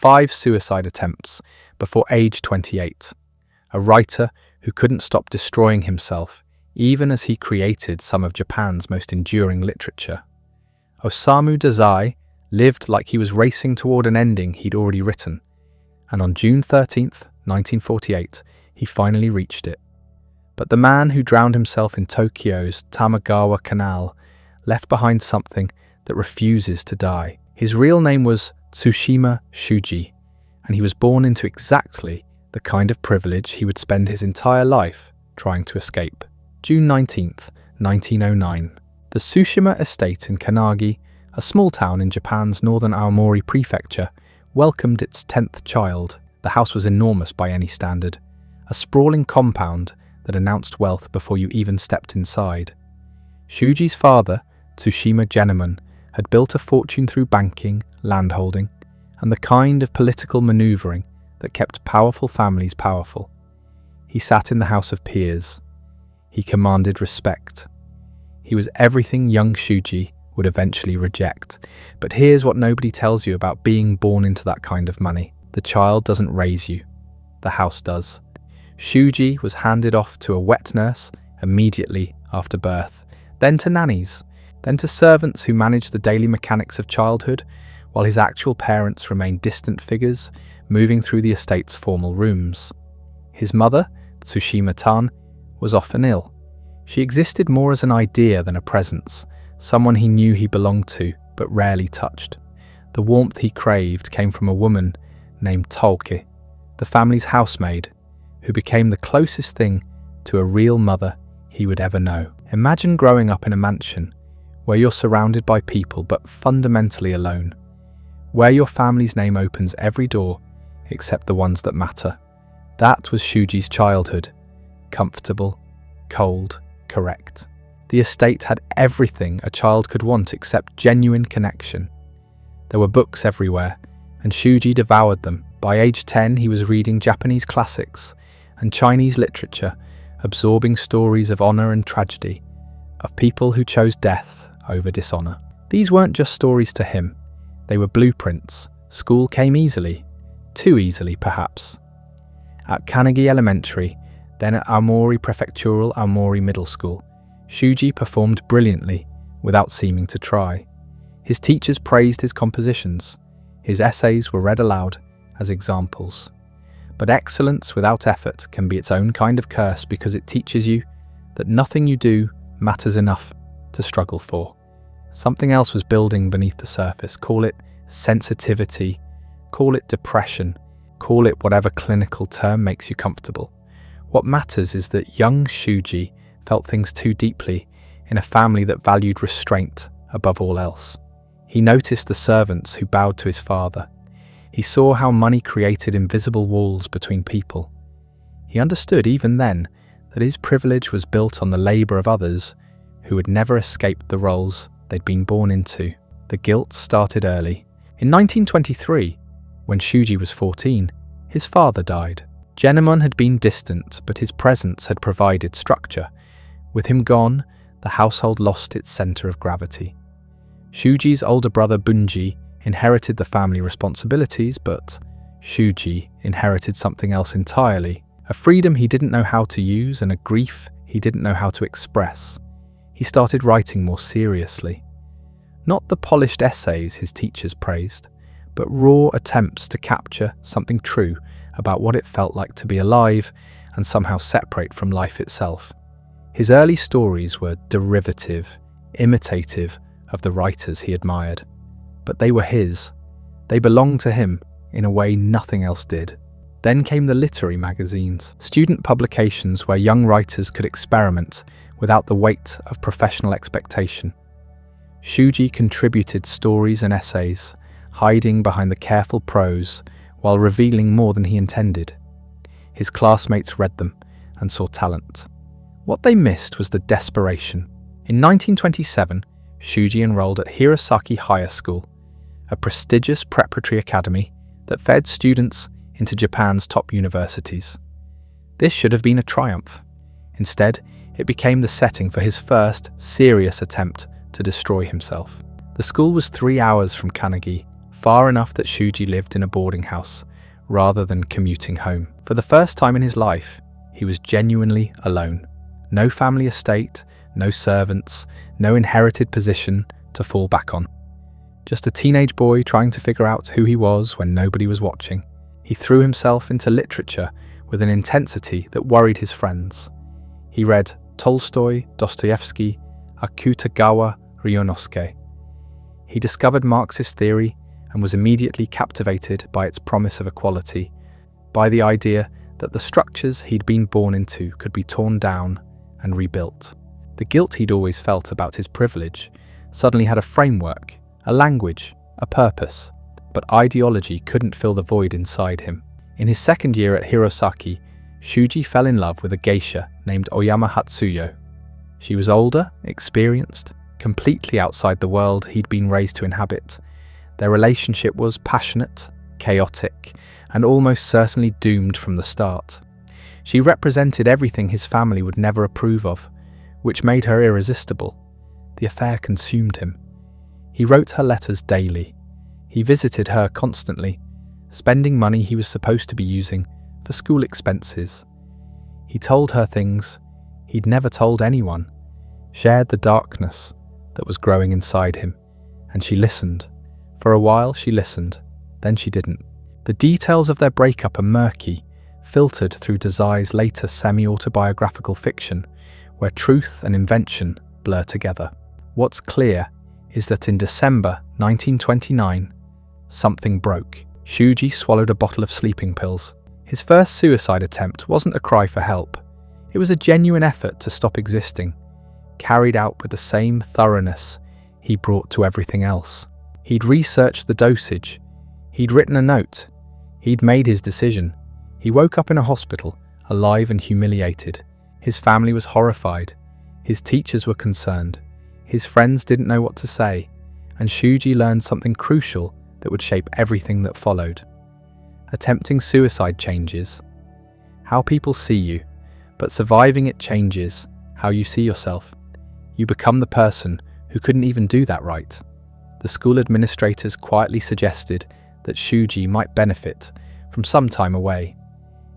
5 suicide attempts before age 28. A writer who couldn't stop destroying himself even as he created some of Japan's most enduring literature. Osamu Dazai lived like he was racing toward an ending he'd already written, and on June 13th, 1948, he finally reached it. But the man who drowned himself in Tokyo's Tamagawa Canal left behind something that refuses to die. His real name was Tsushima Shuji, and he was born into exactly the kind of privilege he would spend his entire life trying to escape. June 19th, 1909. The Tsushima estate in Kanagi, a small town in Japan's northern Aomori prefecture, welcomed its 10th child. The house was enormous by any standard, a sprawling compound that announced wealth before you even stepped inside. Shuji's father, Tsushima Genomon, had built a fortune through banking, landholding, and the kind of political maneuvering that kept powerful families powerful. He sat in the House of Peers. He commanded respect. He was everything young Shuji would eventually reject. But here's what nobody tells you about being born into that kind of money. The child doesn't raise you. The house does. Shuji was handed off to a wet nurse immediately after birth, then to nannies, then to servants who managed the daily mechanics of childhood, while his actual parents remained distant figures moving through the estate's formal rooms. His mother, Tsushima-tan, was often ill. She existed more as an idea than a presence, someone he knew he belonged to, but rarely touched. The warmth he craved came from a woman named Tolke, the family's housemaid, who became the closest thing to a real mother he would ever know. Imagine growing up in a mansion where you're surrounded by people but fundamentally alone, where your family's name opens every door except the ones that matter. That was Shuji's childhood. Comfortable, cold, correct. The estate had everything a child could want except genuine connection. There were books everywhere, and Shuji devoured them. By age 10, he was reading Japanese classics and Chinese literature, absorbing stories of honor and tragedy, of people who chose death over dishonor. These weren't just stories to him. They were blueprints. School came easily. Too easily, perhaps. At Kanagi Elementary, then at Aomori Prefectural Aomori Middle School, Shuji performed brilliantly without seeming to try. His teachers praised his compositions. His essays were read aloud as examples. But excellence without effort can be its own kind of curse because it teaches you that nothing you do matters enough to struggle for. Something else was building beneath the surface. Call it sensitivity, call it depression, call it whatever clinical term makes you comfortable. What matters is that young Shuji felt things too deeply in a family that valued restraint above all else. He noticed the servants who bowed to his father. He saw how money created invisible walls between people. He understood even then that his privilege was built on the labor of others who had never escaped the roles they'd been born into. The guilt started early. In 1923, when Shuji was 14, his father died. Genomon had been distant, but his presence had provided structure. With him gone, the household lost its center of gravity. Shuji's older brother Bunji inherited the family responsibilities, but Shuji inherited something else entirely, a freedom he didn't know how to use and a grief he didn't know how to express. He started writing more seriously. Not the polished essays his teachers praised, but raw attempts to capture something true about what it felt like to be alive and somehow separate from life itself. His early stories were derivative, imitative of the writers he admired. But they were his. They belonged to him in a way nothing else did. Then came the literary magazines, student publications where young writers could experiment without the weight of professional expectation. Shuji contributed stories and essays, hiding behind the careful prose while revealing more than he intended. His classmates read them and saw talent. What they missed was the desperation. In 1927, Shuji enrolled at Hirosaki Higher School, a prestigious preparatory academy that fed students into Japan's top universities. This should have been a triumph. Instead, it became the setting for his first serious attempt to destroy himself. The school was 3 hours from Kanagi, far enough that Shuji lived in a boarding house rather than commuting home. For the first time in his life, he was genuinely alone. No family estate, no servants, no inherited position to fall back on. Just a teenage boy trying to figure out who he was when nobody was watching. He threw himself into literature with an intensity that worried his friends. He read Tolstoy, Dostoevsky, Akutagawa Ryunosuke. He discovered Marxist theory and was immediately captivated by its promise of equality, by the idea that the structures he'd been born into could be torn down and rebuilt. The guilt he'd always felt about his privilege suddenly had a framework, a language, a purpose, but ideology couldn't fill the void inside him. In his second year at Hirosaki, Shuji fell in love with a geisha named Oyama Hatsuyo. She was older, experienced, completely outside the world he'd been raised to inhabit. Their relationship was passionate, chaotic, and almost certainly doomed from the start. She represented everything his family would never approve of, which made her irresistible. The affair consumed him. He wrote her letters daily. He visited her constantly, spending money he was supposed to be using for school expenses. He told her things he'd never told anyone, shared the darkness that was growing inside him, and she listened. For a while she listened, then she didn't. The details of their breakup are murky, filtered through Dazai's later semi-autobiographical fiction, where truth and invention blur together. What's clear is that in December 1929, something broke. Shuji swallowed a bottle of sleeping pills. His first suicide attempt wasn't a cry for help. It was a genuine effort to stop existing, carried out with the same thoroughness he brought to everything else. He'd researched the dosage. He'd written a note. He'd made his decision. He woke up in a hospital, alive and humiliated. His family was horrified. His teachers were concerned. His friends didn't know what to say. And Shuji learned something crucial that would shape everything that followed. Attempting suicide changes how people see you, but surviving it changes how you see yourself. You become the person who couldn't even do that right. The school administrators quietly suggested that Shuji might benefit from some time away.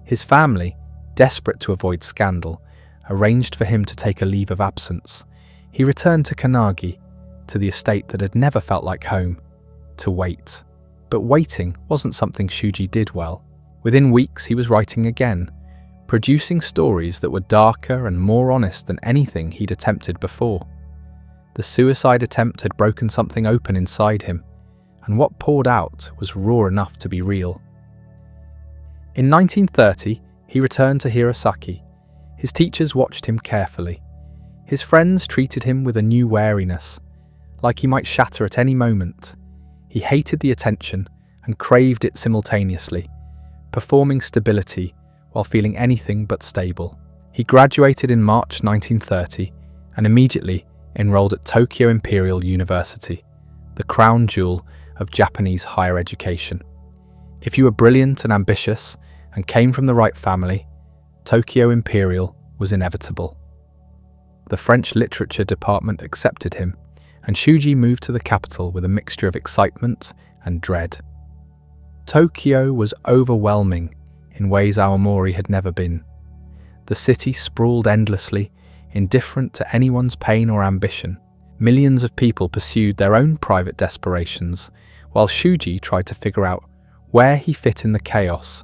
His family, desperate to avoid scandal, arranged for him to take a leave of absence. He returned to Kannagi, to the estate that had never felt like home, to wait. But waiting wasn't something Shuji did well. Within weeks he was writing again, producing stories that were darker and more honest than anything he'd attempted before. The suicide attempt had broken something open inside him, and what poured out was raw enough to be real. In 1930, he returned to Hirosaki. His teachers watched him carefully. His friends treated him with a new wariness, like he might shatter at any moment. He hated the attention and craved it simultaneously, performing stability while feeling anything but stable. He graduated in March 1930 and immediately enrolled at Tokyo Imperial University, the crown jewel of Japanese higher education. If you were brilliant and ambitious and came from the right family, Tokyo Imperial was inevitable. The French literature department accepted him, and Shuji moved to the capital with a mixture of excitement and dread. Tokyo was overwhelming in ways Aomori had never been. The city sprawled endlessly, indifferent to anyone's pain or ambition. Millions of people pursued their own private desperations, while Shuji tried to figure out where he fit in the chaos.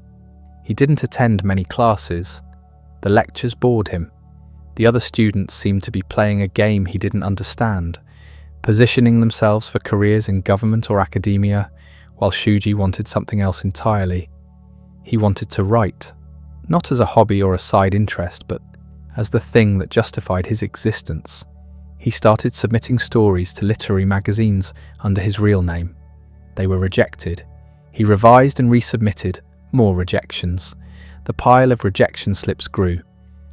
He didn't attend many classes. The lectures bored him. The other students seemed to be playing a game he didn't understand, positioning themselves for careers in government or academia, while Shuji wanted something else entirely. He wanted to write, not as a hobby or a side interest, but as the thing that justified his existence. He started submitting stories to literary magazines under his real name. They were rejected. He revised and resubmitted, more rejections. The pile of rejection slips grew,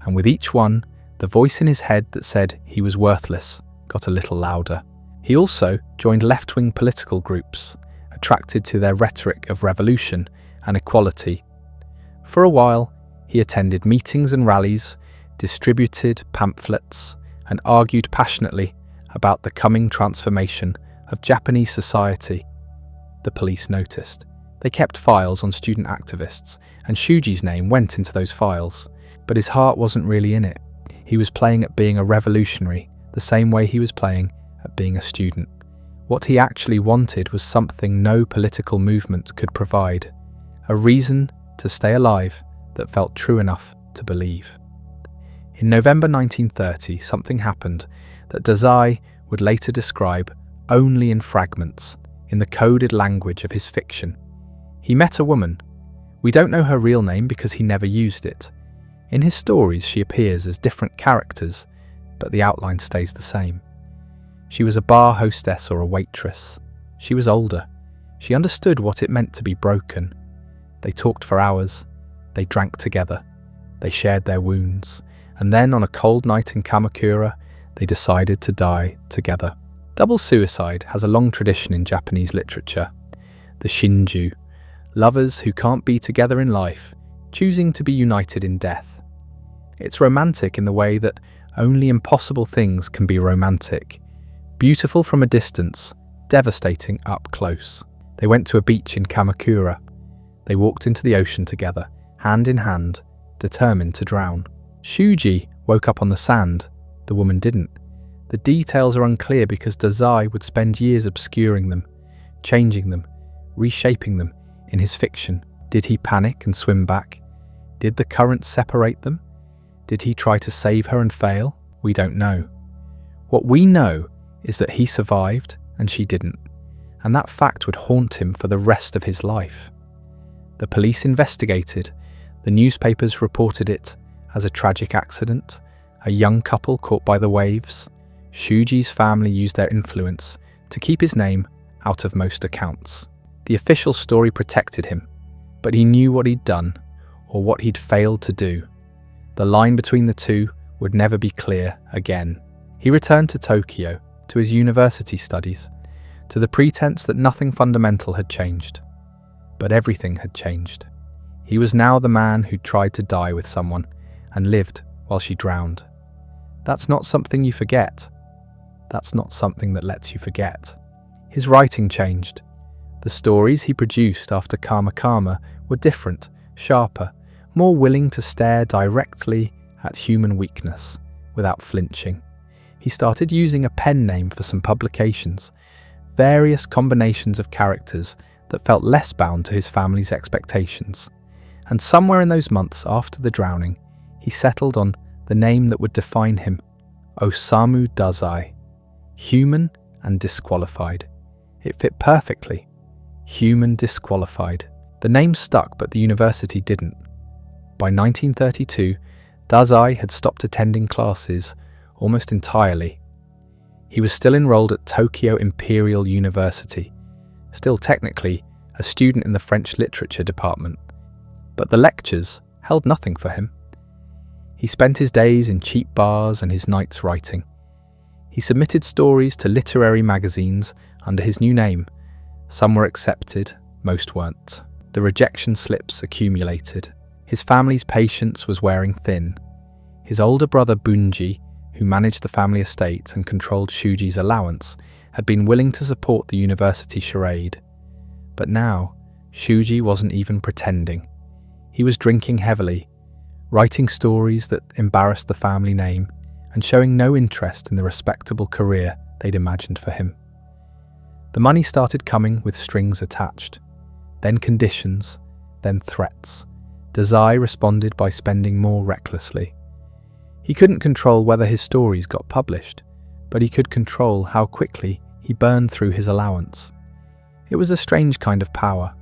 and with each one, the voice in his head that said he was worthless got a little louder. He also joined left-wing political groups, attracted to their rhetoric of revolution and equality. For a while, he attended meetings and rallies, distributed pamphlets, and argued passionately about the coming transformation of Japanese society. The police noticed. They kept files on student activists, and Shuji's name went into those files. But his heart wasn't really in it. He was playing at being a revolutionary, the same way he was playing at being a student. What he actually wanted was something no political movement could provide, a reason to stay alive that felt true enough to believe. In November 1930, something happened that Dazai would later describe only in fragments, in the coded language of his fiction. He met a woman. We don't know her real name because he never used it. In his stories, she appears as different characters, but the outline stays the same. She was a bar hostess or a waitress. She was older. She understood what it meant to be broken. They talked for hours. They drank together. They shared their wounds. And then on a cold night in Kamakura, they decided to die together. Double suicide has a long tradition in Japanese literature. The shinju, lovers who can't be together in life, choosing to be united in death. It's romantic in the way that only impossible things can be romantic. Beautiful from a distance, devastating up close. They went to a beach in Kamakura. They walked into the ocean together, hand in hand, determined to drown. Shuji woke up on the sand. The woman didn't. The details are unclear because Dazai would spend years obscuring them, changing them, reshaping them in his fiction. Did he panic and swim back? Did the current separate them? Did he try to save her and fail? We don't know. What we know is that he survived and she didn't, and that fact would haunt him for the rest of his life. The police investigated. The newspapers reported it as a tragic accident, a young couple caught by the waves. Shuji's family used their influence to keep his name out of most accounts. The official story protected him, but he knew what he'd done, or what he'd failed to do. The line between the two would never be clear again. He returned to Tokyo, to his university studies, to the pretense that nothing fundamental had changed. But everything had changed. He was now the man who tried to die with someone and lived while she drowned. That's not something you forget. That's not something that lets you forget. His writing changed. The stories he produced after Kamakura were different, sharper, more willing to stare directly at human weakness without flinching. He started using a pen name for some publications, various combinations of characters that felt less bound to his family's expectations. And somewhere in those months after the drowning, he settled on the name that would define him, Osamu Dazai. Human and disqualified. It fit perfectly. Human disqualified. The name stuck, but the university didn't. By 1932, Dazai had stopped attending classes almost entirely. He was still enrolled at Tokyo Imperial University, still technically a student in the French literature department, but the lectures held nothing for him. He spent his days in cheap bars and his nights writing. He submitted stories to literary magazines under his new name. Some were accepted, most weren't. The rejection slips accumulated. His family's patience was wearing thin. His older brother Bunji, who managed the family estate and controlled Shuji's allowance, had been willing to support the university charade. But now, Shuji wasn't even pretending. He was drinking heavily, writing stories that embarrassed the family name, and showing no interest in the respectable career they'd imagined for him. The money started coming with strings attached, then conditions, then threats. Dazai responded by spending more recklessly. He couldn't control whether his stories got published, but he could control how quickly he burned through his allowance. It was a strange kind of power,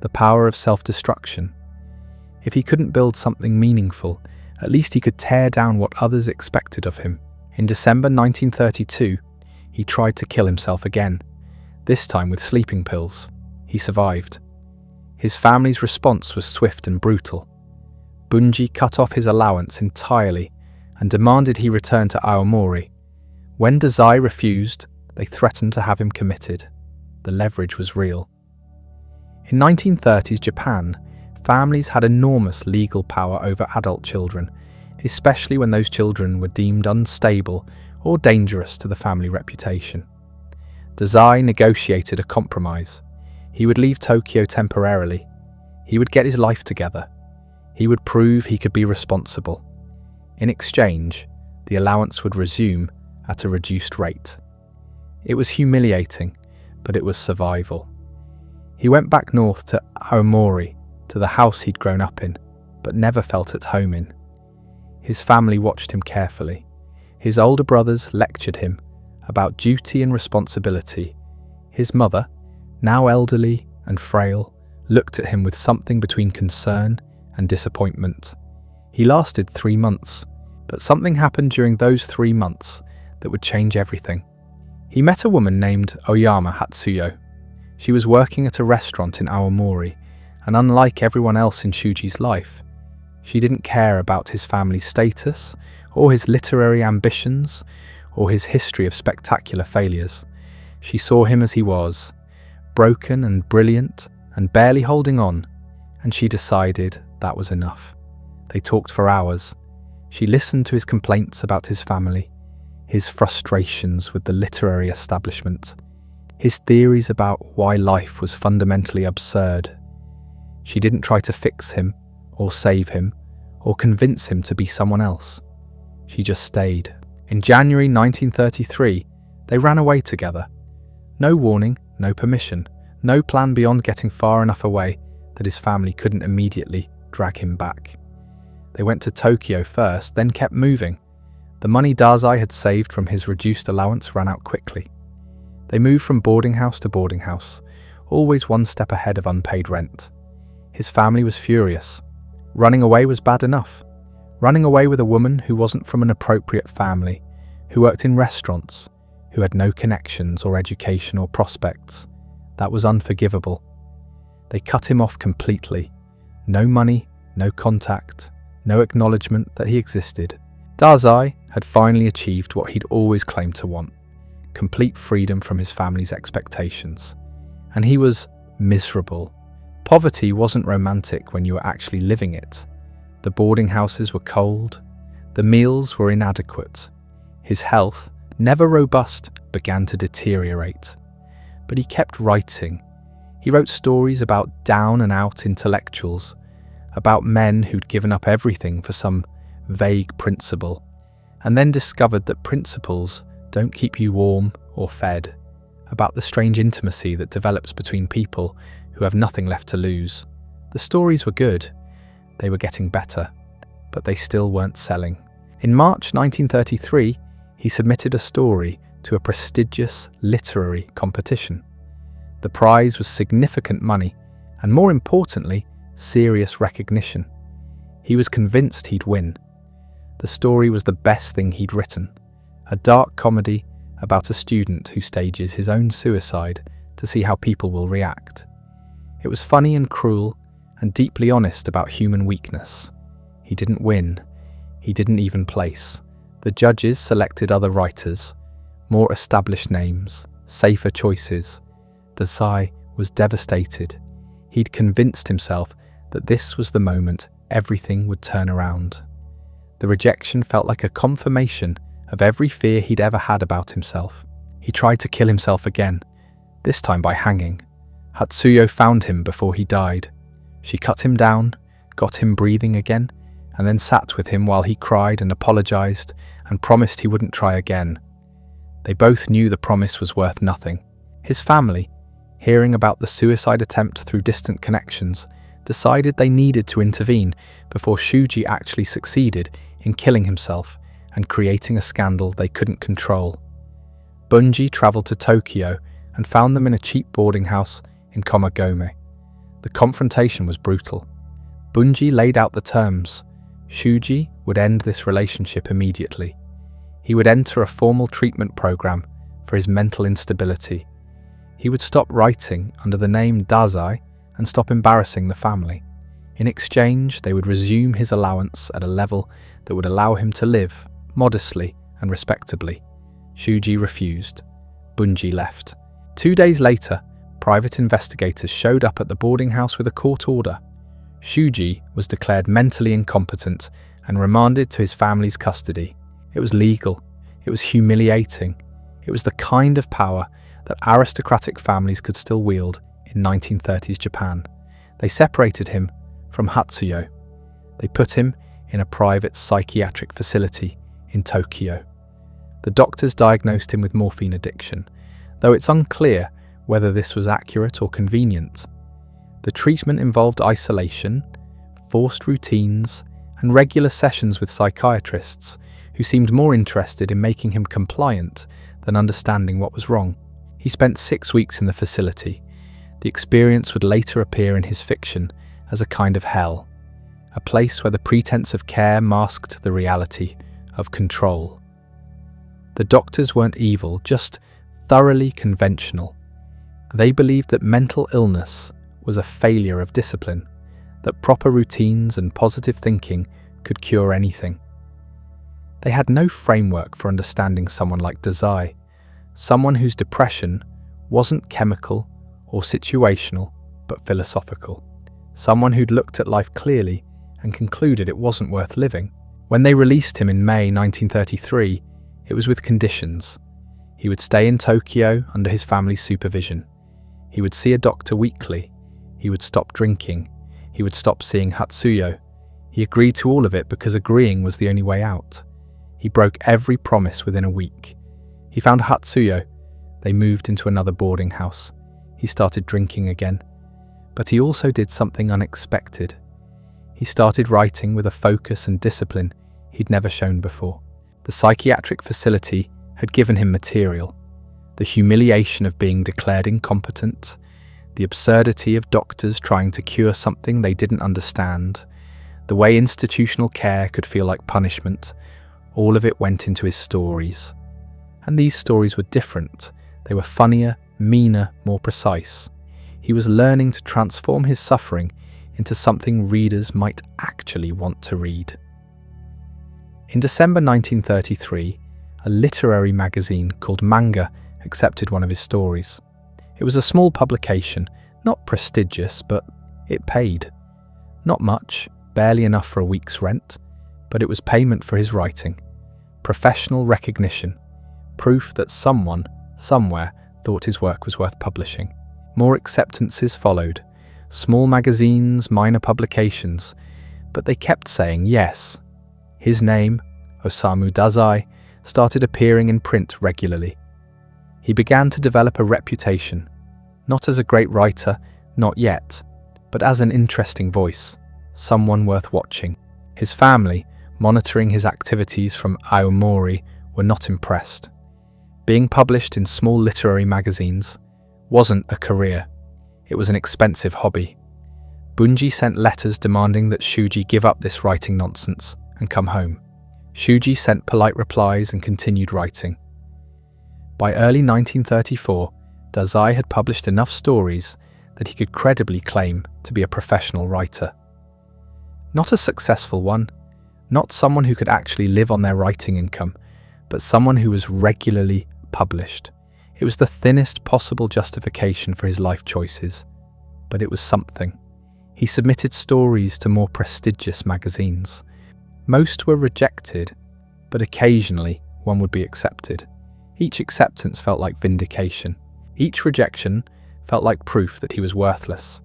the power of self-destruction. If he couldn't build something meaningful, at least he could tear down what others expected of him. In December 1932, he tried to kill himself again, this time with sleeping pills. He survived. His family's response was swift and brutal. Bunji cut off his allowance entirely and demanded he return to Aomori. When Dazai refused, they threatened to have him committed. The leverage was real. In 1930s Japan, families had enormous legal power over adult children, especially when those children were deemed unstable or dangerous to the family reputation. Dazai negotiated a compromise. He would leave Tokyo temporarily. He would get his life together. He would prove he could be responsible. In exchange, the allowance would resume at a reduced rate. It was humiliating, but it was survival. He went back north to Aomori, to the house he'd grown up in, but never felt at home in. His family watched him carefully. His older brothers lectured him about duty and responsibility. His mother, now elderly and frail, looked at him with something between concern and disappointment. He lasted 3 months, but something happened during those 3 months that would change everything. He met a woman named Oyama Hatsuyo. She was working at a restaurant in Aomori, and unlike everyone else in Shuji's life, she didn't care about his family's status, or his literary ambitions, or his history of spectacular failures. She saw him as he was, broken and brilliant, and barely holding on, and she decided that was enough. They talked for hours. She listened to his complaints about his family, his frustrations with the literary establishment, his theories about why life was fundamentally absurd. She didn't try to fix him, or save him, or convince him to be someone else. She just stayed. In January 1933, they ran away together. No warning, no permission, no plan beyond getting far enough away that his family couldn't immediately drag him back. They went to Tokyo first, then kept moving. The money Dazai had saved from his reduced allowance ran out quickly. They moved from boarding house to boarding house, always one step ahead of unpaid rent. His family was furious. Running away was bad enough. Running away with a woman who wasn't from an appropriate family, who worked in restaurants, who had no connections or education or prospects, that was unforgivable. They cut him off completely. No money, no contact, no acknowledgement that he existed. Dazai had finally achieved what he'd always claimed to want, complete freedom from his family's expectations. And he was miserable. Poverty wasn't romantic when you were actually living it. The boarding houses were cold. The meals were inadequate. His health, never robust, began to deteriorate. But he kept writing. He wrote stories about down-and-out intellectuals, about men who'd given up everything for some vague principle, and then discovered that principles don't keep you warm or fed, about the strange intimacy that develops between people who have nothing left to lose. The stories were good. They were getting better, but they still weren't selling. In March 1933, he submitted a story to a prestigious literary competition. The prize was significant money, and more importantly, serious recognition. He was convinced he'd win. The story was the best thing he'd written, a dark comedy about a student who stages his own suicide to see how people will react. It was funny and cruel, and deeply honest about human weakness. He didn't win. He didn't even place. The judges selected other writers, more established names, safer choices. Dazai was devastated. He'd convinced himself that this was the moment everything would turn around. The rejection felt like a confirmation of every fear he'd ever had about himself. He tried to kill himself again, this time by hanging. Hatsuyo found him before he died. She cut him down, got him breathing again, and then sat with him while he cried and apologized and promised he wouldn't try again. They both knew the promise was worth nothing. His family, hearing about the suicide attempt through distant connections, decided they needed to intervene before Shuji actually succeeded in killing himself and creating a scandal they couldn't control. Bunji travelled to Tokyo and found them in a cheap boarding house in Komagome. The confrontation was brutal. Bunji laid out the terms. Shuji would end this relationship immediately. He would enter a formal treatment program for his mental instability. He would stop writing under the name Dazai and stop embarrassing the family. In exchange, they would resume his allowance at a level that would allow him to live modestly and respectably. Shuji refused. Bunji left. 2 days later, private investigators showed up at the boarding house with a court order. Shuji was declared mentally incompetent and remanded to his family's custody. It was legal. It was humiliating. It was the kind of power that aristocratic families could still wield in 1930s Japan. They separated him from Hatsuyo. They put him in a private psychiatric facility in Tokyo. The doctors diagnosed him with morphine addiction, though it's unclear whether this was accurate or convenient. The treatment involved isolation, forced routines, and regular sessions with psychiatrists who seemed more interested in making him compliant than understanding what was wrong. He spent 6 weeks in the facility. The experience would later appear in his fiction as a kind of hell, a place where the pretense of care masked the reality of control. The doctors weren't evil, just thoroughly conventional. They believed that mental illness was a failure of discipline, that proper routines and positive thinking could cure anything. They had no framework for understanding someone like Dazai, someone whose depression wasn't chemical or situational, but philosophical, someone who'd looked at life clearly and concluded it wasn't worth living. When they released him in May 1933, it was with conditions. He would stay in Tokyo under his family's supervision. He would see a doctor weekly. He would stop drinking. He would stop seeing Hatsuyo. He agreed to all of it because agreeing was the only way out. He broke every promise within a week. He found Hatsuyo. They moved into another boarding house. He started drinking again. But he also did something unexpected. He started writing with a focus and discipline he'd never shown before. The psychiatric facility had given him material. The humiliation of being declared incompetent, the absurdity of doctors trying to cure something they didn't understand, the way institutional care could feel like punishment, all of it went into his stories. And these stories were different. They were funnier, meaner, more precise. He was learning to transform his suffering into something readers might actually want to read. In December 1933, a literary magazine called Manga accepted one of his stories. It was a small publication, not prestigious, but it paid. Not much, barely enough for a week's rent, but it was payment for his writing. Professional recognition, proof that someone, somewhere, thought his work was worth publishing. More acceptances followed. Small magazines, minor publications, but they kept saying yes. His name, Osamu Dazai, started appearing in print regularly. He began to develop a reputation, not as a great writer, not yet, but as an interesting voice, someone worth watching. His family, monitoring his activities from Aomori, were not impressed. Being published in small literary magazines wasn't a career. It was an expensive hobby. Bunji sent letters demanding that Shuji give up this writing nonsense and come home. Shuji sent polite replies and continued writing. By early 1934, Dazai had published enough stories that he could credibly claim to be a professional writer. Not a successful one, not someone who could actually live on their writing income, but someone who was regularly published. It was the thinnest possible justification for his life choices, but it was something. He submitted stories to more prestigious magazines. Most were rejected, but occasionally one would be accepted. Each acceptance felt like vindication. Each rejection felt like proof that he was worthless.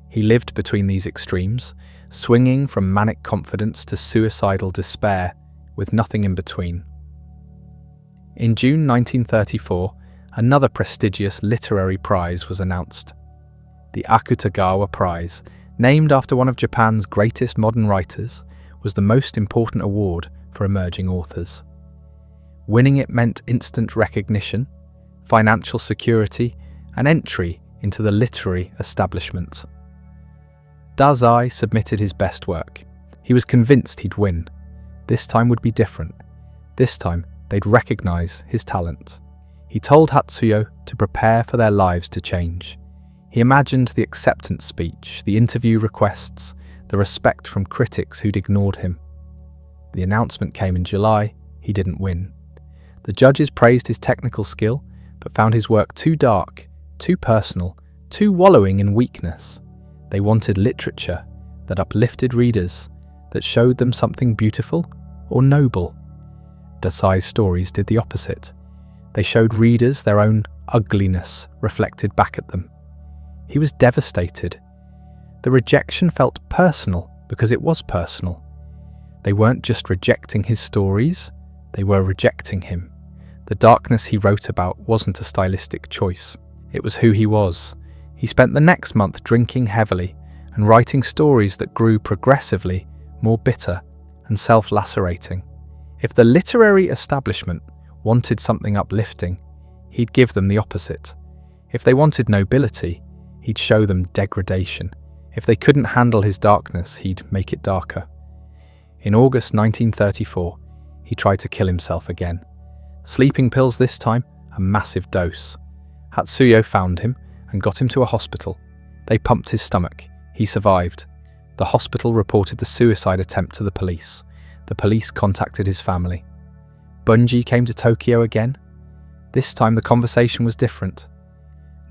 He lived between these extremes, swinging from manic confidence to suicidal despair, with nothing in between. In June 1934, another prestigious literary prize was announced. The Akutagawa Prize, named after one of Japan's greatest modern writers, was the most important award for emerging authors. Winning it meant instant recognition, financial security, and entry into the literary establishment. Dazai submitted his best work. He was convinced he'd win. This time would be different. This time, they'd recognize his talent. He told Hatsuyo to prepare for their lives to change. He imagined the acceptance speech, the interview requests, the respect from critics who'd ignored him. The announcement came in July. He didn't win. The judges praised his technical skill, but found his work too dark, too personal, too wallowing in weakness. They wanted literature that uplifted readers, that showed them something beautiful or noble. Dazai's stories did the opposite. They showed readers their own ugliness reflected back at them. He was devastated. The rejection felt personal because it was personal. They weren't just rejecting his stories, they were rejecting him. The darkness he wrote about wasn't a stylistic choice. It was who he was. He spent the next month drinking heavily and writing stories that grew progressively more bitter and self-lacerating. If the literary establishment wanted something uplifting, he'd give them the opposite. If they wanted nobility, he'd show them degradation. If they couldn't handle his darkness, he'd make it darker. In August 1934, he tried to kill himself again. Sleeping pills this time, a massive dose. Hatsuyo found him and got him to a hospital. They pumped his stomach. He survived. The hospital reported the suicide attempt to the police. The police contacted his family. Bunji came to Tokyo again. This time the conversation was different.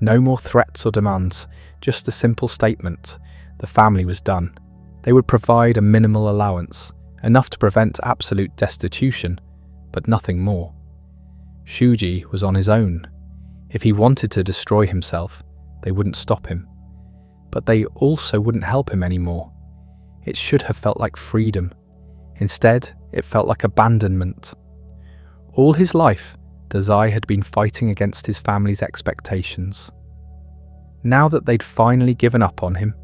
No more threats or demands, just a simple statement. The family was done. They would provide a minimal allowance, enough to prevent absolute destitution, but nothing more. Shuji was on his own. If he wanted to destroy himself, they wouldn't stop him. But they also wouldn't help him anymore. It should have felt like freedom. Instead, it felt like abandonment. All his life, Dazai had been fighting against his family's expectations. Now that they'd finally given up on him,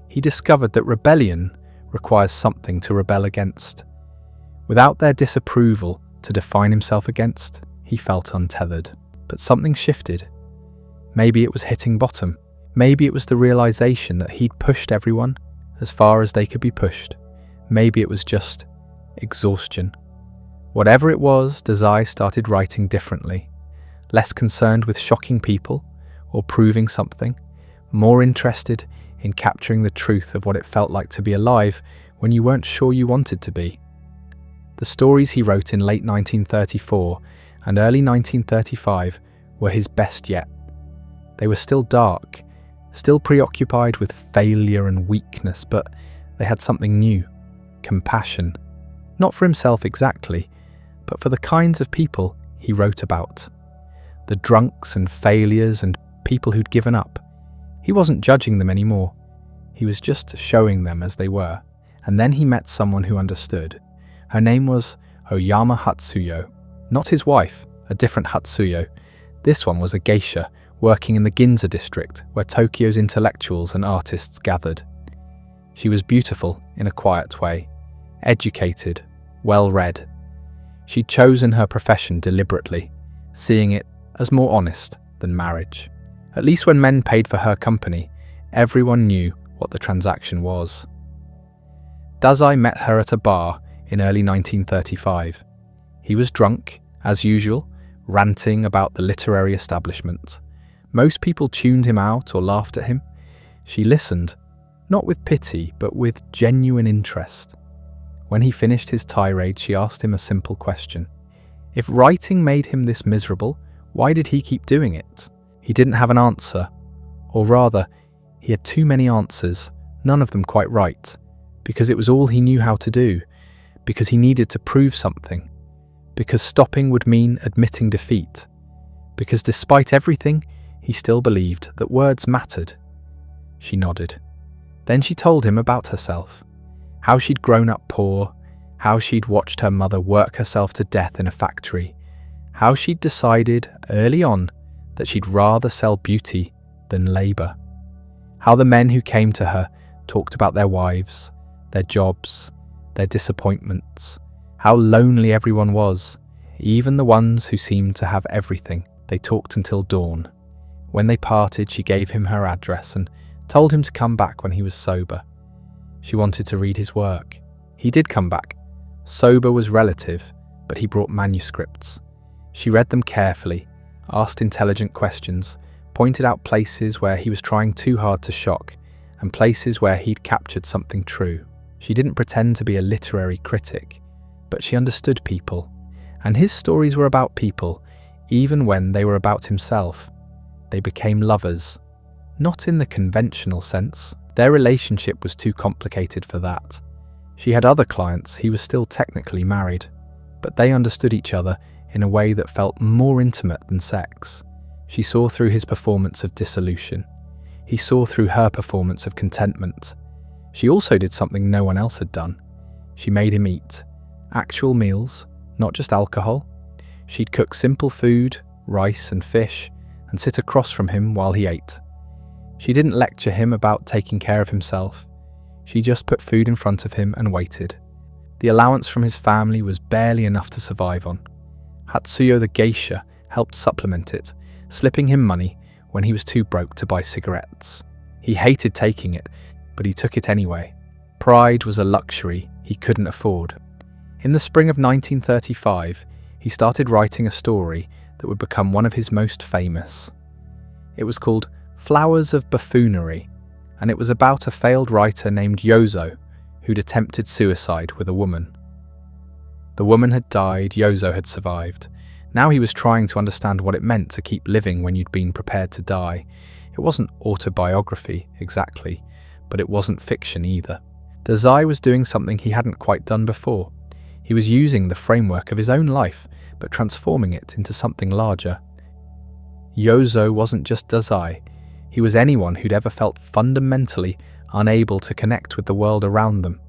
he discovered that rebellion requires something to rebel against. Without their disapproval to define himself against, he felt untethered. But something shifted. Maybe it was hitting bottom. Maybe it was the realization that he'd pushed everyone as far as they could be pushed. Maybe it was just exhaustion. Whatever it was, Dazai started writing differently. Less concerned with shocking people or proving something, more interested in capturing the truth of what it felt like to be alive when you weren't sure you wanted to be. The stories he wrote in late 1934 and early 1935 were his best yet. They were still dark, still preoccupied with failure and weakness, but they had something new, compassion. Not for himself exactly, but for the kinds of people he wrote about. The drunks and failures and people who'd given up. He wasn't judging them anymore. He was just showing them as they were. And then he met someone who understood. Her name was Oyama Hatsuyo. Not his wife, a different Hatsuyo. This one was a geisha working in the Ginza district where Tokyo's intellectuals and artists gathered. She was beautiful in a quiet way, educated, well-read. She'd chosen her profession deliberately, seeing it as more honest than marriage. At least when men paid for her company, everyone knew what the transaction was. Dazai met her at a bar in early 1935. He was drunk, as usual, ranting about the literary establishment. Most people tuned him out or laughed at him. She listened, not with pity, but with genuine interest. When he finished his tirade, she asked him a simple question. If writing made him this miserable, why did he keep doing it? He didn't have an answer. Or rather, he had too many answers, none of them quite right, because it was all he knew how to do, because he needed to prove something, because stopping would mean admitting defeat, because despite everything, he still believed that words mattered. She nodded. Then she told him about herself, how she'd grown up poor, how she'd watched her mother work herself to death in a factory, how she'd decided early on that she'd rather sell beauty than labour, how the men who came to her talked about their wives, their jobs, their disappointments, how lonely everyone was, even the ones who seemed to have everything. They talked until dawn. When they parted, she gave him her address and told him to come back when he was sober. She wanted to read his work. He did come back. Sober was relative, but he brought manuscripts. She read them carefully, asked intelligent questions, pointed out places where he was trying too hard to shock, and places where he'd captured something true. She didn't pretend to be a literary critic, but she understood people, and his stories were about people, even when they were about himself. They became lovers, not in the conventional sense. Their relationship was too complicated for that. She had other clients, he was still technically married, but they understood each other in a way that felt more intimate than sex. She saw through his performance of dissolution. He saw through her performance of contentment. She also did something no one else had done. She made him eat. Actual meals, not just alcohol. She'd cook simple food, rice and fish, and sit across from him while he ate. She didn't lecture him about taking care of himself. She just put food in front of him and waited. The allowance from his family was barely enough to survive on. Hatsuyo the geisha helped supplement it, slipping him money when he was too broke to buy cigarettes. He hated taking it, but he took it anyway. Pride was a luxury he couldn't afford. In the spring of 1935, he started writing a story that would become one of his most famous. It was called Flowers of Buffoonery, and it was about a failed writer named Yozo who'd attempted suicide with a woman. The woman had died, Yozo had survived. Now he was trying to understand what it meant to keep living when you'd been prepared to die. It wasn't autobiography, exactly, but it wasn't fiction either. Dazai was doing something he hadn't quite done before. He was using the framework of his own life, but transforming it into something larger. Yozo wasn't just Dazai. He was anyone who'd ever felt fundamentally unable to connect with the world around them.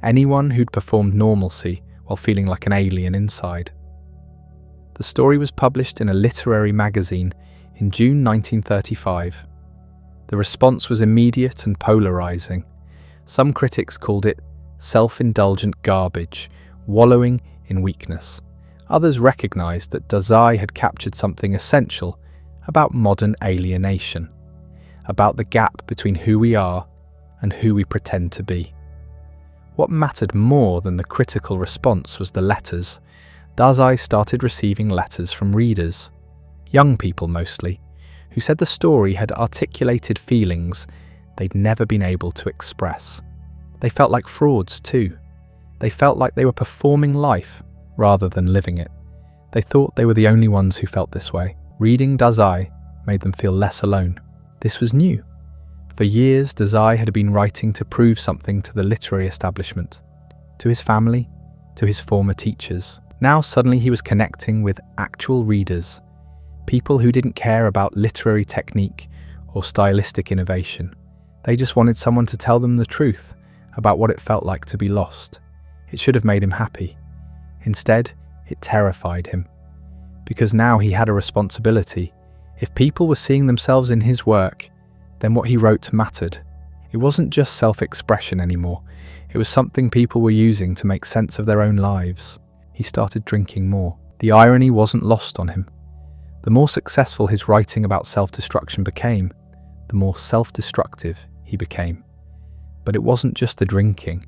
Anyone who'd performed normalcy while feeling like an alien inside. The story was published in a literary magazine in June 1935. The response was immediate and polarizing. Some critics called it self-indulgent garbage, wallowing in weakness. Others recognized that Dazai had captured something essential about modern alienation, about the gap between who we are and who we pretend to be. What mattered more than the critical response was the letters. Dazai started receiving letters from readers, young people mostly, who said the story had articulated feelings they'd never been able to express. They felt like frauds too. They felt like they were performing life rather than living it. They thought they were the only ones who felt this way. Reading Dazai made them feel less alone. This was new. For years, Dazai had been writing to prove something to the literary establishment, to his family, to his former teachers. Now suddenly he was connecting with actual readers, people who didn't care about literary technique or stylistic innovation. They just wanted someone to tell them the truth about what it felt like to be lost. It should have made him happy. Instead, it terrified him. Because now he had a responsibility. If people were seeing themselves in his work, then what he wrote mattered. It wasn't just self-expression anymore. It was something people were using to make sense of their own lives. He started drinking more. The irony wasn't lost on him. The more successful his writing about self-destruction became, the more self-destructive he became. But it wasn't just the drinking.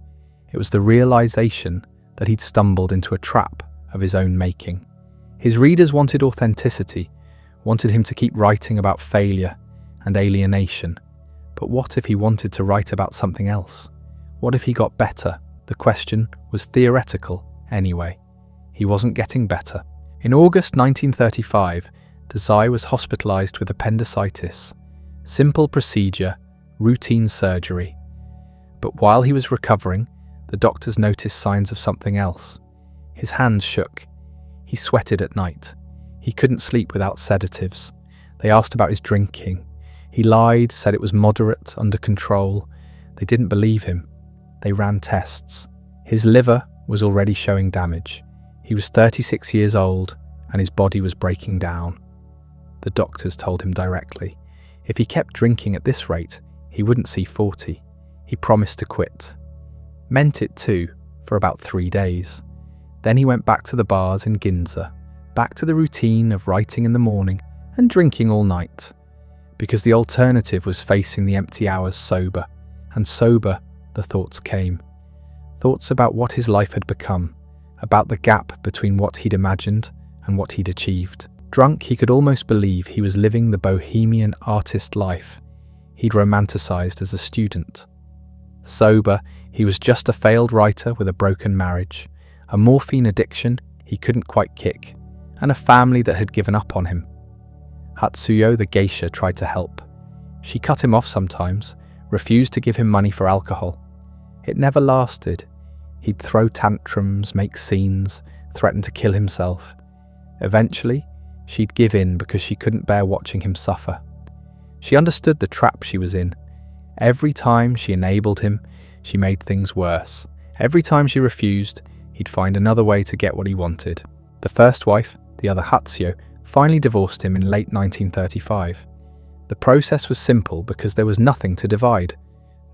It was the realization that he'd stumbled into a trap of his own making. His readers wanted authenticity, wanted him to keep writing about failure and alienation. But what if he wanted to write about something else? What if he got better? The question was theoretical anyway. He wasn't getting better. In August 1935, Dazai was hospitalized with appendicitis. Simple procedure, routine surgery. But while he was recovering, the doctors noticed signs of something else. His hands shook. He sweated at night. He couldn't sleep without sedatives. They asked about his drinking. He lied, said it was moderate, under control. They didn't believe him. They ran tests. His liver was already showing damage. He was 36 years old and his body was breaking down. The doctors told him directly. If he kept drinking at this rate, he wouldn't see 40. He promised to quit. Meant it too, for about 3 days. Then he went back to the bars in Ginza, back to the routine of writing in the morning and drinking all night. Because the alternative was facing the empty hours sober, and sober the thoughts came. Thoughts about what his life had become, about the gap between what he'd imagined and what he'd achieved. Drunk, he could almost believe he was living the bohemian artist life he'd romanticized as a student. Sober, he was just a failed writer with a broken marriage, a morphine addiction he couldn't quite kick, and a family that had given up on him. Hatsuyo the geisha tried to help. She cut him off sometimes, refused to give him money for alcohol. It never lasted. He'd throw tantrums, make scenes, threaten to kill himself. Eventually, she'd give in because she couldn't bear watching him suffer. She understood the trap she was in. Every time she enabled him, she made things worse. Every time she refused, he'd find another way to get what he wanted. The first wife, the other Hatsuyo, finally divorced him in late 1935. The process was simple because there was nothing to divide.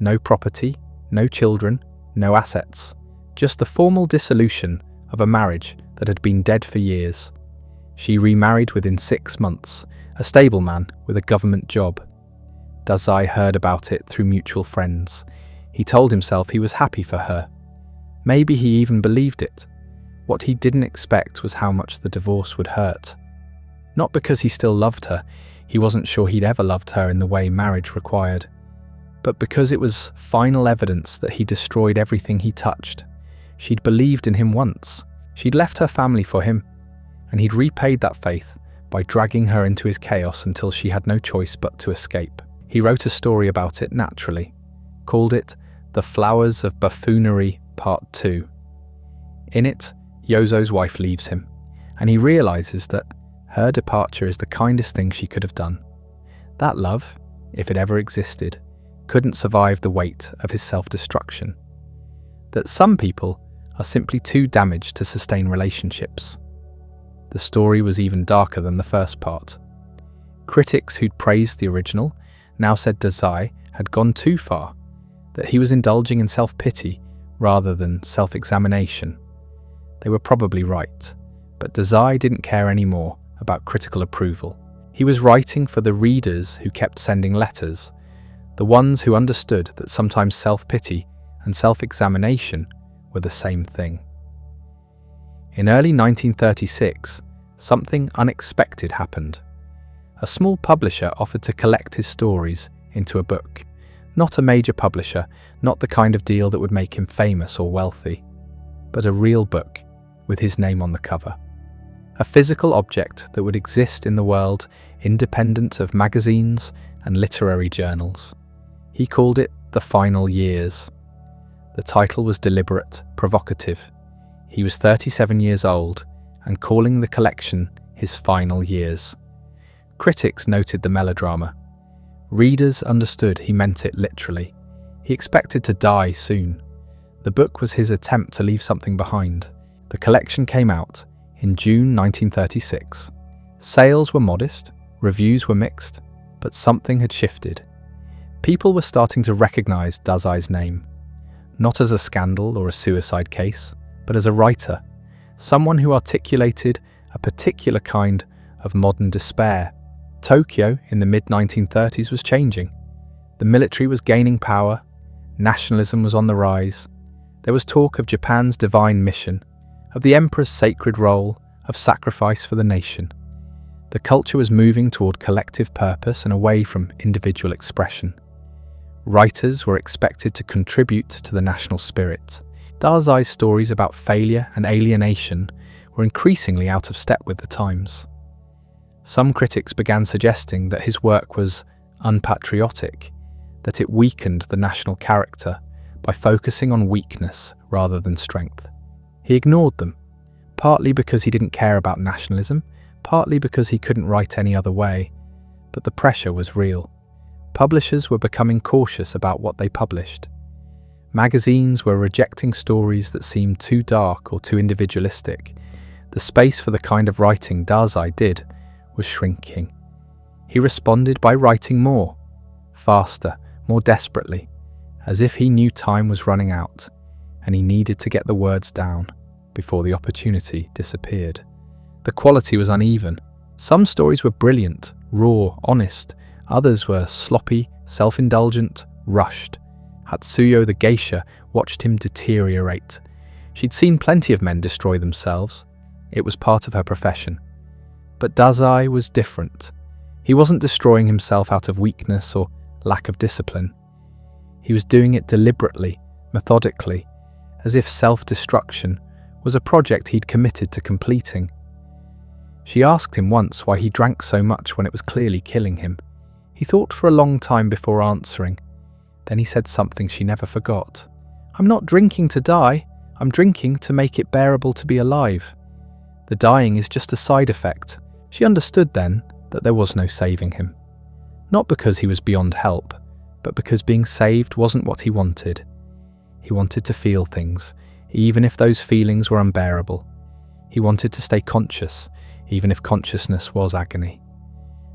No property, no children, no assets. Just the formal dissolution of a marriage that had been dead for years. She remarried within 6 months, a stable man with a government job. Dazai heard about it through mutual friends. He told himself he was happy for her. Maybe he even believed it. What he didn't expect was how much the divorce would hurt. Not because he still loved her, he wasn't sure he'd ever loved her in the way marriage required, but because it was final evidence that he destroyed everything he touched. She'd believed in him once. She'd left her family for him, and he'd repaid that faith by dragging her into his chaos until she had no choice but to escape. He wrote a story about it naturally, called it The Flowers of Buffoonery Part 2. In it, Yozo's wife leaves him, and he realizes that her departure is the kindest thing she could have done. That love, if it ever existed, couldn't survive the weight of his self-destruction. That some people are simply too damaged to sustain relationships. The story was even darker than the first part. Critics who'd praised the original now said Dazai had gone too far, that he was indulging in self-pity rather than self-examination. They were probably right, but Dazai didn't care anymore about critical approval. He was writing for the readers who kept sending letters, the ones who understood that sometimes self-pity and self-examination were the same thing. In early 1936, something unexpected happened. A small publisher offered to collect his stories into a book. Not a major publisher, not the kind of deal that would make him famous or wealthy, but a real book with his name on the cover. A physical object that would exist in the world independent of magazines and literary journals. He called it The Final Years. The title was deliberate, provocative. He was 37 years old and calling the collection his final years. Critics noted the melodrama. Readers understood he meant it literally. He expected to die soon. The book was his attempt to leave something behind. The collection came out in June 1936. Sales were modest, reviews were mixed, but something had shifted. People were starting to recognize Dazai's name, not as a scandal or a suicide case, but as a writer, someone who articulated a particular kind of modern despair. Tokyo in the mid-1930s was changing. The military was gaining power, nationalism was on the rise. There was talk of Japan's divine mission, of the emperor's sacred role of sacrifice for the nation. The culture was moving toward collective purpose and away from individual expression. Writers were expected to contribute to the national spirit. Dazai's stories about failure and alienation were increasingly out of step with the times. Some critics began suggesting that his work was unpatriotic, that it weakened the national character by focusing on weakness rather than strength. He ignored them, partly because he didn't care about nationalism, partly because he couldn't write any other way. But the pressure was real. Publishers were becoming cautious about what they published. Magazines were rejecting stories that seemed too dark or too individualistic. The space for the kind of writing Dazai did was shrinking. He responded by writing more, faster, more desperately, as if he knew time was running out and he needed to get the words down before the opportunity disappeared. The quality was uneven. Some stories were brilliant, raw, honest. Others were sloppy, self-indulgent, rushed. Hatsuyo the geisha watched him deteriorate. She'd seen plenty of men destroy themselves. It was part of her profession. But Dazai was different. He wasn't destroying himself out of weakness or lack of discipline. He was doing it deliberately, methodically, as if self-destruction was a project he'd committed to completing. She asked him once why he drank so much when it was clearly killing him. He thought for a long time before answering. Then he said something she never forgot. "I'm not drinking to die. I'm drinking to make it bearable to be alive. The dying is just a side effect." She understood then that there was no saving him. Not because he was beyond help, but because being saved wasn't what he wanted. He wanted to feel things, even if those feelings were unbearable. He wanted to stay conscious, even if consciousness was agony.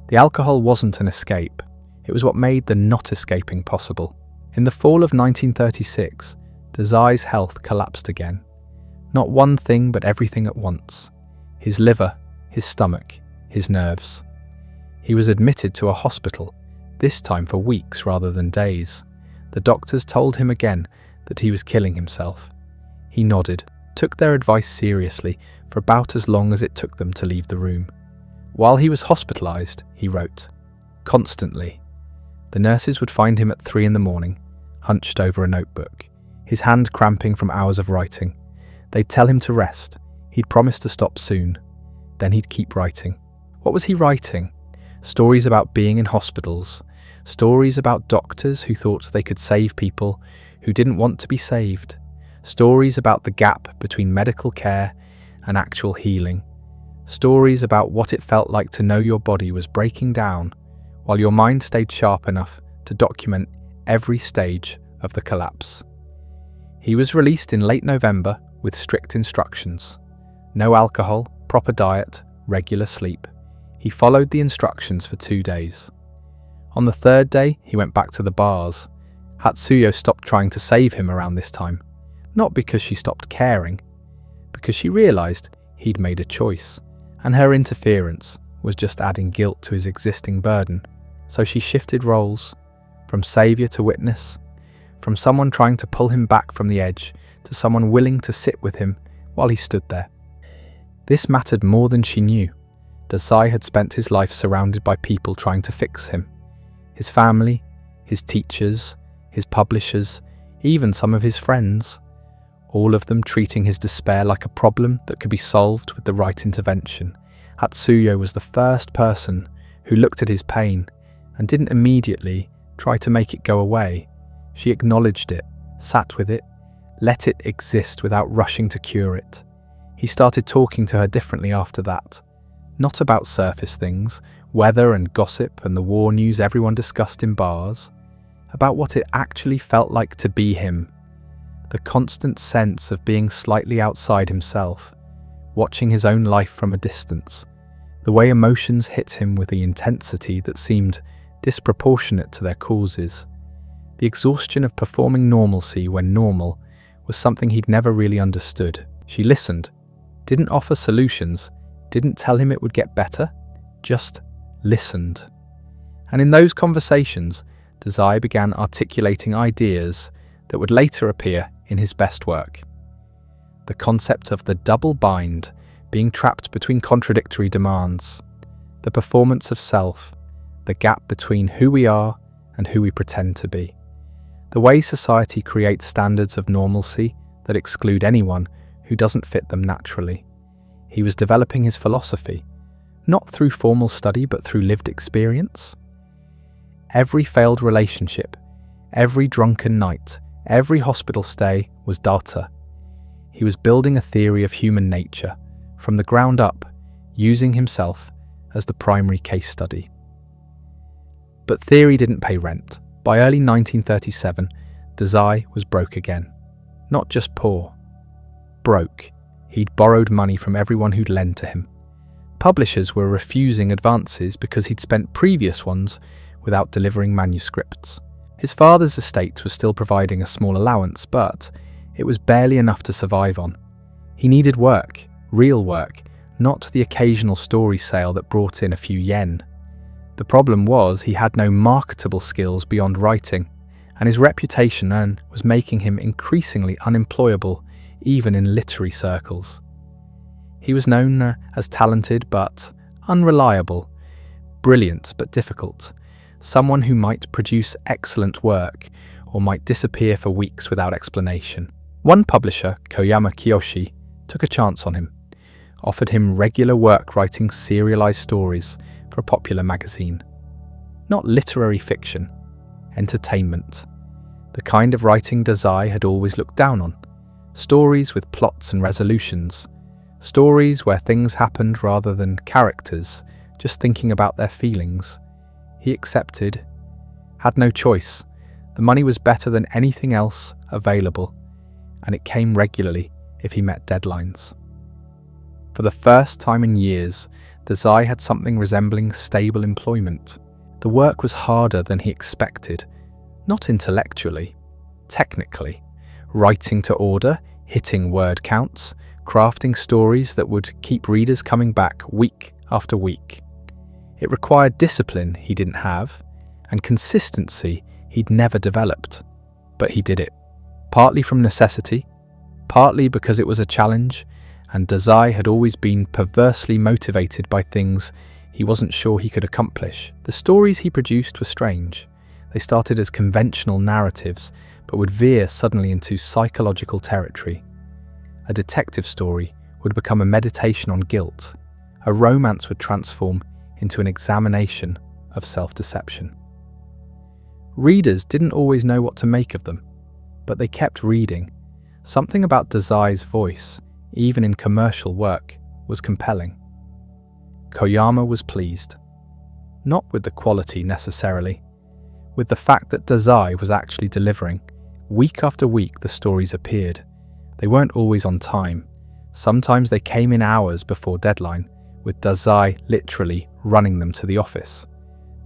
The alcohol wasn't an escape. It was what made the not escaping possible. In the fall of 1936, Dazai's health collapsed again. Not one thing, but everything at once. His liver, his stomach, his nerves. He was admitted to a hospital, this time for weeks rather than days. The doctors told him again that he was killing himself. He nodded, took their advice seriously for about as long as it took them to leave the room. While he was hospitalized, he wrote, constantly. The nurses would find him at 3 a.m, hunched over a notebook, his hand cramping from hours of writing. They'd tell him to rest. He'd promise to stop soon. Then he'd keep writing. What was he writing? Stories about being in hospitals, stories about doctors who thought they could save people who didn't want to be saved, stories about the gap between medical care and actual healing, stories about what it felt like to know your body was breaking down while your mind stayed sharp enough to document every stage of the collapse. He was released in late November with strict instructions. No alcohol, proper diet, regular sleep. He followed the instructions for 2 days. On the 3rd day, he went back to the bars. Hatsuyo stopped trying to save him around this time, not because she stopped caring, because she realized he'd made a choice, and her interference was just adding guilt to his existing burden. So she shifted roles, from savior to witness, from someone trying to pull him back from the edge to someone willing to sit with him while he stood there. This mattered more than she knew. Dazai had spent his life surrounded by people trying to fix him. His family, his teachers, his publishers, even some of his friends. All of them treating his despair like a problem that could be solved with the right intervention. Hatsuyo was the first person who looked at his pain and didn't immediately try to make it go away. She acknowledged it, sat with it, let it exist without rushing to cure it. He started talking to her differently after that. Not about surface things, weather and gossip and the war news everyone discussed in bars. About what it actually felt like to be him. The constant sense of being slightly outside himself, watching his own life from a distance. The way emotions hit him with the intensity that seemed disproportionate to their causes. The exhaustion of performing normalcy when normal was something he'd never really understood. She listened, didn't offer solutions, didn't tell him it would get better, just listened. And in those conversations, Dazai began articulating ideas that would later appear in his best work. The concept of the double bind, being trapped between contradictory demands, the performance of self, the gap between who we are and who we pretend to be, the way society creates standards of normalcy that exclude anyone who doesn't fit them naturally. He was developing his philosophy, not through formal study but through lived experience. Every failed relationship, every drunken night, every hospital stay was data. He was building a theory of human nature, from the ground up, using himself as the primary case study. But theory didn't pay rent. By early 1937, Dazai was broke again. Not just poor. Broke. He'd borrowed money from everyone who'd lent to him. Publishers were refusing advances because he'd spent previous ones without delivering manuscripts. His father's estate was still providing a small allowance, but it was barely enough to survive on. He needed work, real work, not the occasional story sale that brought in a few yen. The problem was he had no marketable skills beyond writing, and his reputation was making him increasingly unemployable even in literary circles. He was known as talented but unreliable, brilliant but difficult, someone who might produce excellent work or might disappear for weeks without explanation. One publisher, Koyama Kiyoshi, took a chance on him, offered him regular work writing serialized stories for a popular magazine. Not literary fiction, entertainment. The kind of writing Dazai had always looked down on. Stories with plots and resolutions. Stories where things happened rather than characters just thinking about their feelings. He accepted, had no choice. The money was better than anything else available, and it came regularly if he met deadlines. For the first time in years, Dazai had something resembling stable employment. The work was harder than he expected, not intellectually, technically. Writing to order, hitting word counts, crafting stories that would keep readers coming back week after week. It required discipline he didn't have, and consistency he'd never developed. But he did it, partly from necessity, partly because it was a challenge, and Dazai had always been perversely motivated by things he wasn't sure he could accomplish. The stories he produced were strange. They started as conventional narratives, but would veer suddenly into psychological territory. A detective story would become a meditation on guilt. A romance would transform into an examination of self-deception. Readers didn't always know what to make of them, but they kept reading. Something about Dazai's voice, even in commercial work, was compelling. Koyama was pleased. Not with the quality necessarily, with the fact that Dazai was actually delivering. Week after week the stories appeared. They weren't always on time. Sometimes they came in hours before deadline, with Dazai literally running them to the office.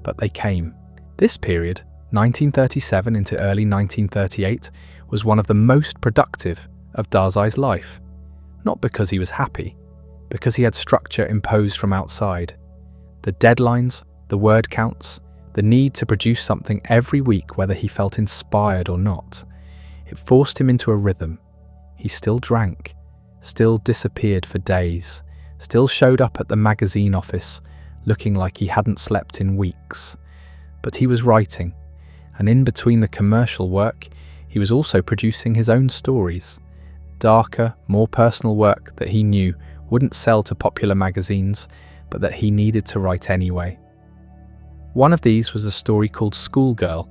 But they came. This period, 1937 into early 1938, was one of the most productive of Dazai's life. Not because he was happy, because he had structure imposed from outside. The deadlines, the word counts, the need to produce something every week whether he felt inspired or not. It forced him into a rhythm. He still drank, still disappeared for days, still showed up at the magazine office looking like he hadn't slept in weeks. But he was writing, and in between the commercial work, he was also producing his own stories. Darker, more personal work that he knew wouldn't sell to popular magazines, but that he needed to write anyway. One of these was a story called Schoolgirl,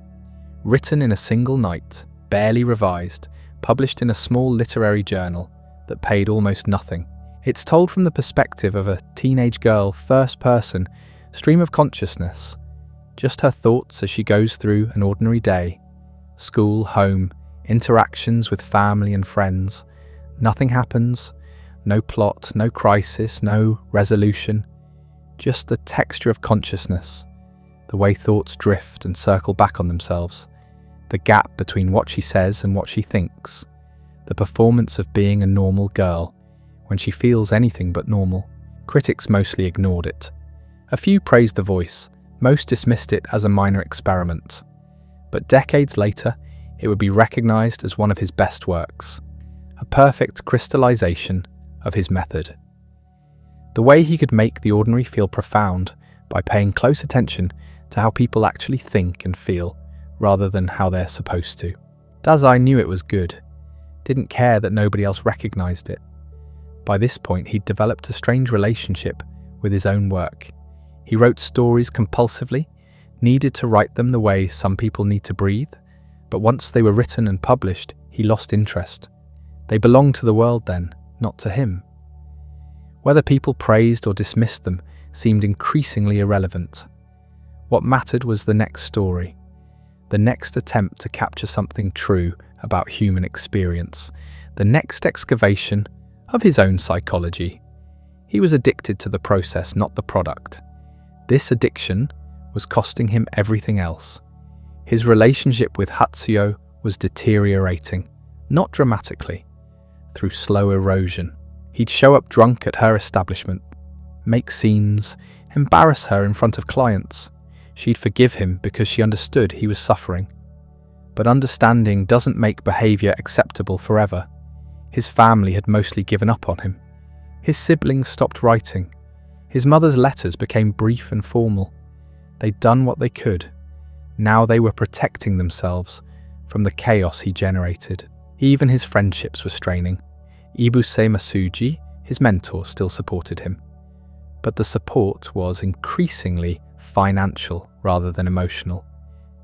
written in a single night, barely revised, published in a small literary journal that paid almost nothing. It's told from the perspective of a teenage girl, first person, stream of consciousness, just her thoughts as she goes through an ordinary day. School, home, interactions with family and friends. Nothing happens, no plot, no crisis, no resolution. Just the texture of consciousness, the way thoughts drift and circle back on themselves, the gap between what she says and what she thinks, the performance of being a normal girl, when she feels anything but normal. Critics mostly ignored it. A few praised the voice, most dismissed it as a minor experiment. But decades later, it would be recognized as one of his best works, a perfect crystallization of his method. The way he could make the ordinary feel profound by paying close attention to how people actually think and feel, rather than how they're supposed to. Dazai knew it was good, didn't care that nobody else recognized it. By this point, he'd developed a strange relationship with his own work. He wrote stories compulsively, needed to write them the way some people need to breathe, but once they were written and published, he lost interest. They belonged to the world then, not to him. Whether people praised or dismissed them seemed increasingly irrelevant. What mattered was the next story, the next attempt to capture something true about human experience, the next excavation of his own psychology. He was addicted to the process, not the product. This addiction was costing him everything else. His relationship with Hatsuyo was deteriorating, not dramatically, through slow erosion. He'd show up drunk at her establishment, make scenes, embarrass her in front of clients. She'd forgive him because she understood he was suffering. But understanding doesn't make behavior acceptable forever. His family had mostly given up on him. His siblings stopped writing. His mother's letters became brief and formal. They'd done what they could. Now they were protecting themselves from the chaos he generated. Even his friendships were straining. Ibuse Masuji, his mentor, still supported him. But the support was increasingly financial rather than emotional.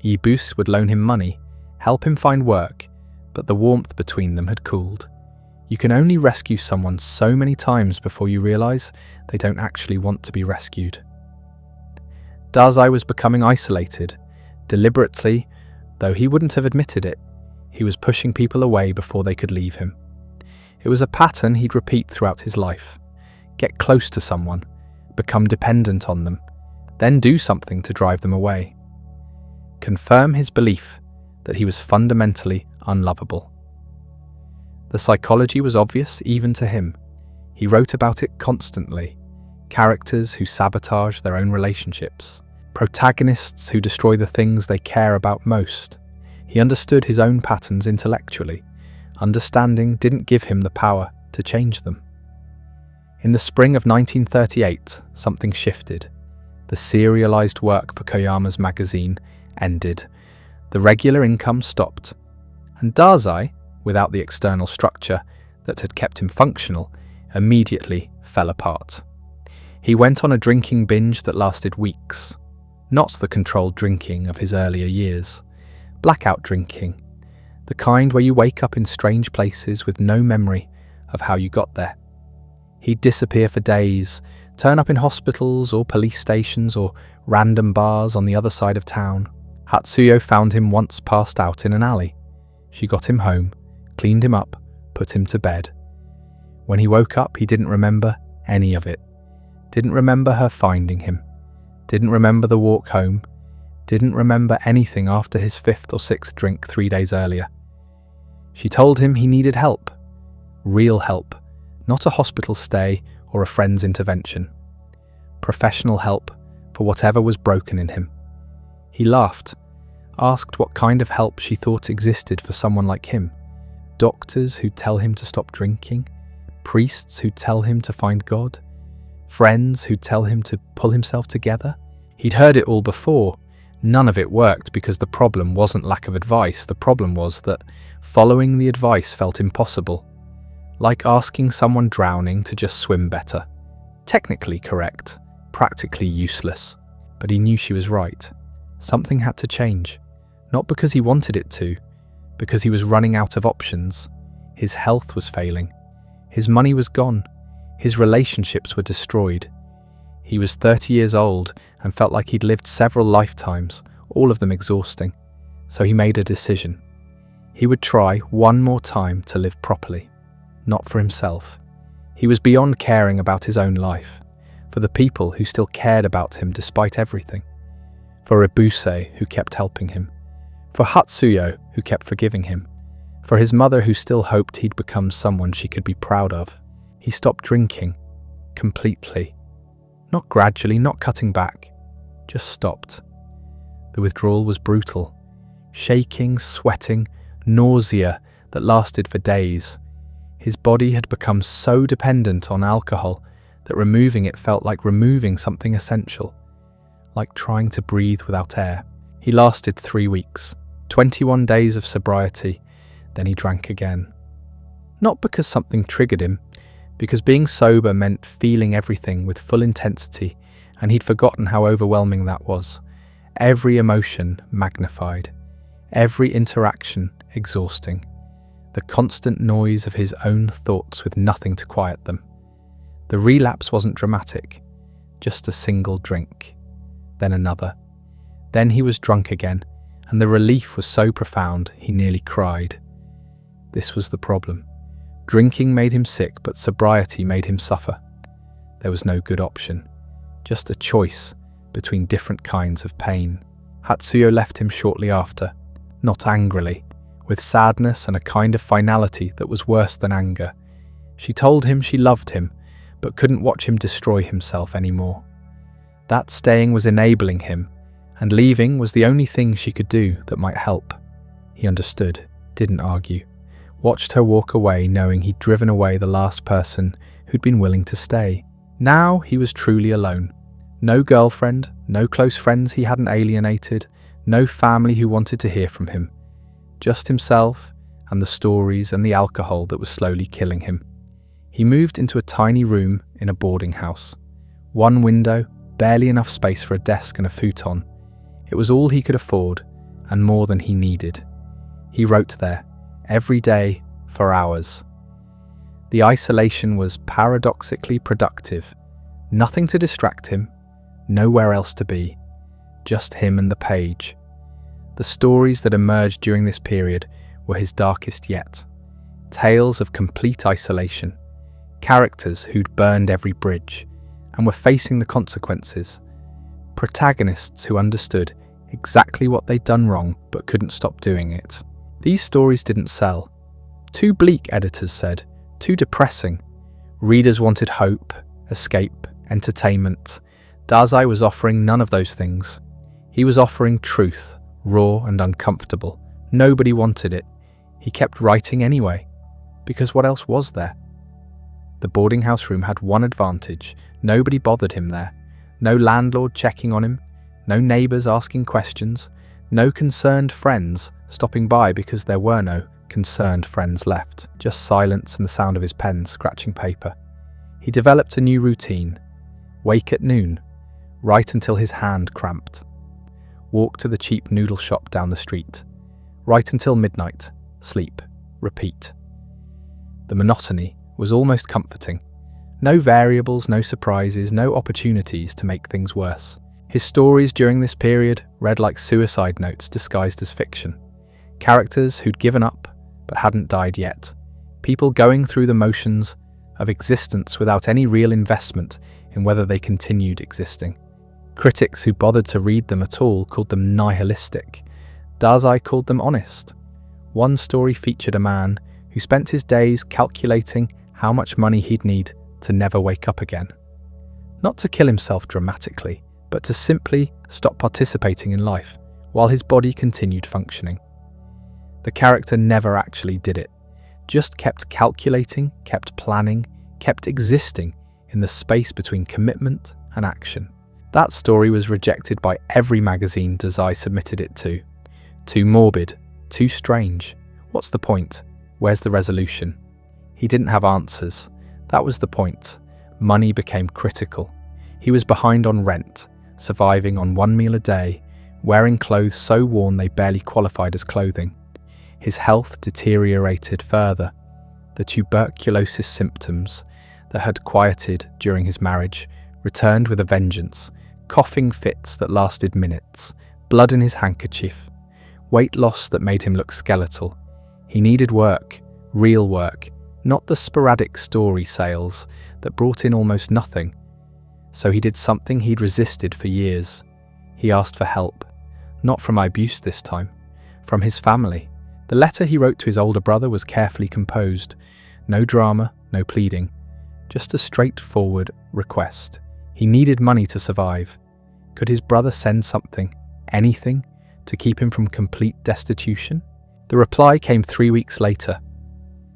Ibuse would loan him money, help him find work, but the warmth between them had cooled. You can only rescue someone so many times before you realize they don't actually want to be rescued. Dazai was becoming isolated. Deliberately, though he wouldn't have admitted it, he was pushing people away before they could leave him. It was a pattern he'd repeat throughout his life. Get close to someone, become dependent on them, then do something to drive them away. Confirm his belief that he was fundamentally unlovable. The psychology was obvious even to him. He wrote about it constantly. Characters who sabotage their own relationships. Protagonists who destroy the things they care about most. He understood his own patterns intellectually. Understanding didn't give him the power to change them. In the spring of 1938, something shifted. The serialized work for Koyama's magazine ended. The regular income stopped. And Dazai, without the external structure that had kept him functional, immediately fell apart. He went on a drinking binge that lasted weeks. Not the controlled drinking of his earlier years. Blackout drinking. The kind where you wake up in strange places with no memory of how you got there. He'd disappear for days, turn up in hospitals or police stations or random bars on the other side of town. Hatsuyo found him once passed out in an alley. She got him home, cleaned him up, put him to bed. When he woke up, he didn't remember any of it. Didn't remember her finding him. Didn't remember the walk home. Didn't remember anything after his 5th or 6th drink 3 days earlier. She told him he needed help. Real help. Not a hospital stay or a friend's intervention. Professional help for whatever was broken in him. He laughed, asked what kind of help she thought existed for someone like him. Doctors who tell him to stop drinking? Priests who tell him to find God? Friends who tell him to pull himself together? He'd heard it all before. None of it worked because the problem wasn't lack of advice. The problem was that following the advice felt impossible. Like asking someone drowning to just swim better. Technically correct, practically useless. But he knew she was right. Something had to change. Not because he wanted it to, because he was running out of options. His health was failing. His money was gone. His relationships were destroyed. He was 30 years old and felt like he'd lived several lifetimes, all of them exhausting. So he made a decision. He would try one more time to live properly. Not for himself. He was beyond caring about his own life. For the people who still cared about him despite everything. For Ibuse, who kept helping him. For Hatsuyo, who kept forgiving him. For his mother, who still hoped he'd become someone she could be proud of. He stopped drinking. Completely. Not gradually, not cutting back. Just stopped. The withdrawal was brutal. Shaking, sweating, nausea that lasted for days. His body had become so dependent on alcohol that removing it felt like removing something essential. Like trying to breathe without air. He lasted 3 weeks. 21 days of sobriety. Then he drank again. Not because something triggered him, because being sober meant feeling everything with full intensity, and he'd forgotten how overwhelming that was. Every emotion magnified. Every interaction exhausting. The constant noise of his own thoughts with nothing to quiet them. The relapse wasn't dramatic, just a single drink. Then another. Then he was drunk again, and the relief was so profound he nearly cried. This was the problem. Drinking made him sick, but sobriety made him suffer. There was no good option, just a choice between different kinds of pain. Hatsuyo left him shortly after, not angrily, with sadness and a kind of finality that was worse than anger. She told him she loved him, but couldn't watch him destroy himself anymore. That staying was enabling him, and leaving was the only thing she could do that might help. He understood, didn't argue. Watched her walk away, knowing he'd driven away the last person who'd been willing to stay. Now he was truly alone. No girlfriend, no close friends he hadn't alienated, no family who wanted to hear from him. Just himself and the stories and the alcohol that was slowly killing him. He moved into a tiny room in a boarding house. One window, barely enough space for a desk and a futon. It was all he could afford, and more than he needed. He wrote there, every day, for hours. The isolation was paradoxically productive. Nothing to distract him, nowhere else to be. just him and the page. The stories that emerged during this period were his darkest yet. Tales of complete isolation, characters who'd burned every bridge and were facing the consequences, protagonists who understood exactly what they'd done wrong but couldn't stop doing it. These stories didn't sell. Too bleak, editors said, too depressing. Readers wanted hope, escape, entertainment. Dazai was offering none of those things. He was offering truth, raw and uncomfortable. Nobody wanted it. He kept writing anyway, because what else was there? The boarding house room had one advantage. Nobody bothered him there. No landlord checking on him, no neighbours asking questions, no concerned friends stopping by because there were no concerned friends left. Just silence and the sound of his pen scratching paper. He developed a new routine. Wake at noon, write until his hand cramped. Walk to the cheap noodle shop down the street. Write until midnight, sleep, repeat. The monotony was almost comforting. No variables, no surprises, no opportunities to make things worse. His stories during this period read like suicide notes disguised as fiction. Characters who'd given up but hadn't died yet. People going through the motions of existence without any real investment in whether they continued existing. Critics who bothered to read them at all called them nihilistic. Dazai called them honest. One story featured a man who spent his days calculating how much money he'd need to never wake up again. Not to kill himself dramatically, but to simply stop participating in life while his body continued functioning. The character never actually did it, just kept calculating, kept planning, kept existing in the space between commitment and action. That story was rejected by every magazine Dazai submitted it to. Too morbid, too strange. What's the point? Where's the resolution? He didn't have answers. That was the point. Money became critical. He was behind on rent, surviving on one meal a day, wearing clothes so worn they barely qualified as clothing. His health deteriorated further. The tuberculosis symptoms that had quieted during his marriage returned with a vengeance, coughing fits that lasted minutes, blood in his handkerchief, weight loss that made him look skeletal. He needed work, real work, not the sporadic story sales that brought in almost nothing. So he did something he'd resisted for years. He asked for help, not from abuse this time, from his family. The letter he wrote to his older brother was carefully composed. No drama, no pleading, just a straightforward request. He needed money to survive. Could his brother send something, anything, to keep him from complete destitution? The reply came 3 weeks later.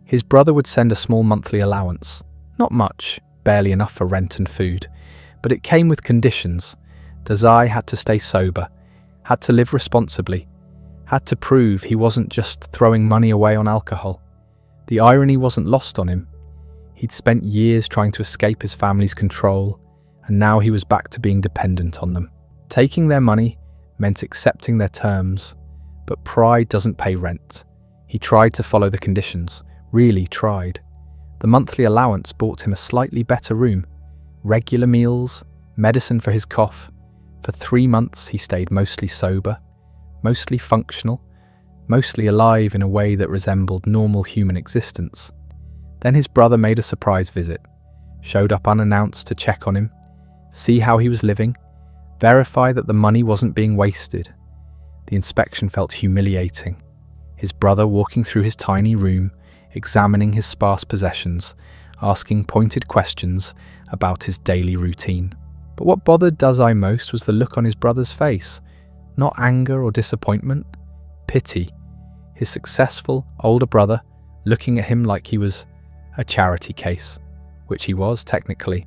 His brother would send a small monthly allowance. Not much, barely enough for rent and food. But it came with conditions. Dazai had to stay sober, had to live responsibly, had to prove he wasn't just throwing money away on alcohol. The irony wasn't lost on him. He'd spent years trying to escape his family's control, and now he was back to being dependent on them. Taking their money meant accepting their terms, but pride doesn't pay rent. He tried to follow the conditions, really tried. The monthly allowance bought him a slightly better room, regular meals, medicine for his cough. For 3 months he stayed mostly sober, mostly functional, mostly alive in a way that resembled normal human existence. Then his brother made a surprise visit, showed up unannounced to check on him, see how he was living, verify that the money wasn't being wasted. The inspection felt humiliating. His brother walking through his tiny room, examining his sparse possessions, asking pointed questions about his daily routine. But what bothered Dazai most was the look on his brother's face. Not anger or disappointment, pity. His successful older brother looking at him like he was a charity case, which he was technically.